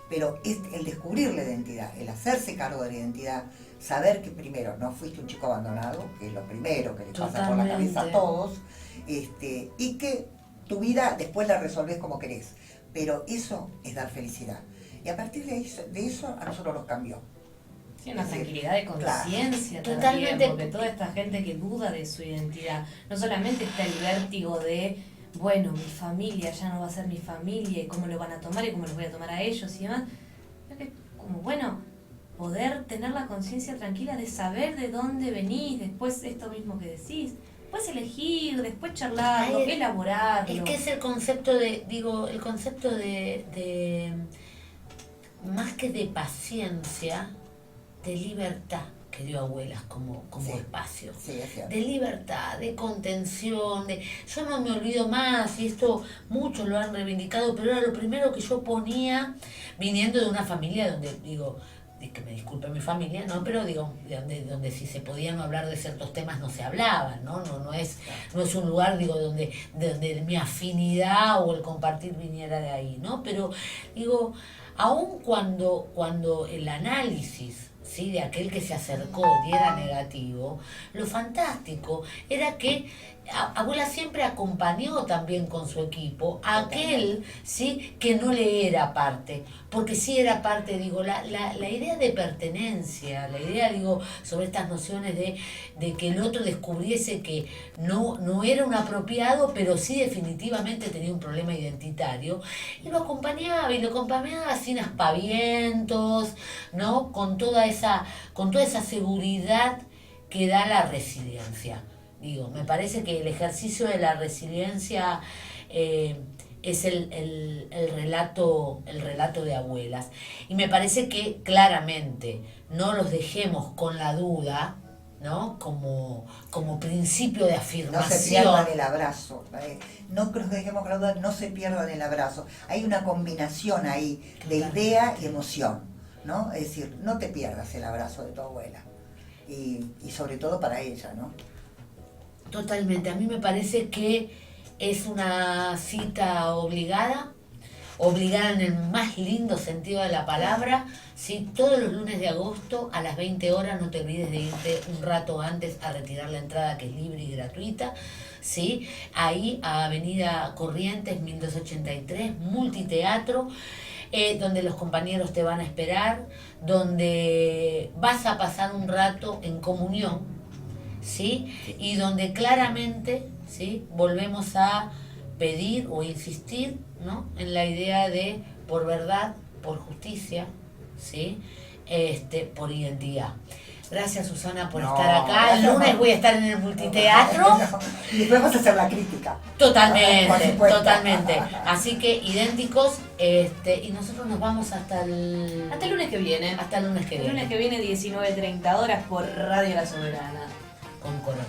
Pero es el descubrir la identidad, el hacerse cargo de la identidad, saber que primero no fuiste un chico abandonado, que es lo primero que le pasa por la cabeza a todos, y que tu vida después la resolvés como querés. Pero eso es dar felicidad. Y a partir de eso a nosotros nos cambió. Sí, una tranquilidad de conciencia claro. también, Totalmente. porque toda esta gente que duda de su identidad, no solamente está el vértigo de, bueno, mi familia ya no va a ser mi familia, y cómo lo van a tomar y cómo los voy a tomar a ellos y demás, pero que como, bueno, poder tener la conciencia tranquila de saber de dónde venís, después esto mismo que decís, después elegir, después charlarlo, elaborarlo. Es que es el concepto de, más que de paciencia, de libertad que dio Abuelas como espacio. Sí, es cierto. De libertad, de contención, yo no me olvido más, y esto muchos lo han reivindicado, pero era lo primero que yo ponía viniendo de una familia donde, que me disculpe mi familia, ¿no? Pero donde si se podían hablar de ciertos temas no se hablaban, ¿no? No es un lugar, donde mi afinidad o el compartir viniera de ahí, ¿no? Pero, aun cuando el análisis, ¿sí?, de aquel que se acercó diera negativo, lo fantástico era que Abuela siempre acompañó también con su equipo a aquel, ¿sí?, que no le era parte, porque sí era parte, la idea de pertenencia, la idea, sobre estas nociones de que el otro descubriese que no era un apropiado, pero sí definitivamente tenía un problema identitario, y lo acompañaba sin aspavientos, ¿no?, con toda esa seguridad que da la resiliencia. Me parece que el ejercicio de la resiliencia es el relato de Abuelas. Y me parece que claramente no los dejemos con la duda, ¿no?, como principio de afirmación. No se pierdan el abrazo. No que nos dejemos con la duda, no se pierdan el abrazo. Hay una combinación ahí de idea y emoción, ¿no? Es decir, no te pierdas el abrazo de tu abuela. Y sobre todo para ella, ¿no? Totalmente, a mí me parece que es una cita obligada en el más lindo sentido de la palabra, ¿sí? Todos los lunes de agosto a las 20 horas, no te olvides de irte un rato antes a retirar la entrada, que es libre y gratuita, ¿sí? Ahí a Avenida Corrientes 1283, multiteatro, donde los compañeros te van a esperar, donde vas a pasar un rato en comunión, ¿sí? Y donde claramente, ¿sí?, volvemos a pedir o insistir, ¿no?, en la idea de por verdad, por justicia, ¿sí?, por identidad. Gracias, Susana, por estar acá. El lunes voy a estar en el multiteatro. Y después vas a hacer la crítica. Totalmente. Así que idénticos, y nosotros nos vamos hasta el lunes que viene. Hasta el lunes que viene. El lunes que viene, 19:30 horas por Radio La Soberana. Con Corona.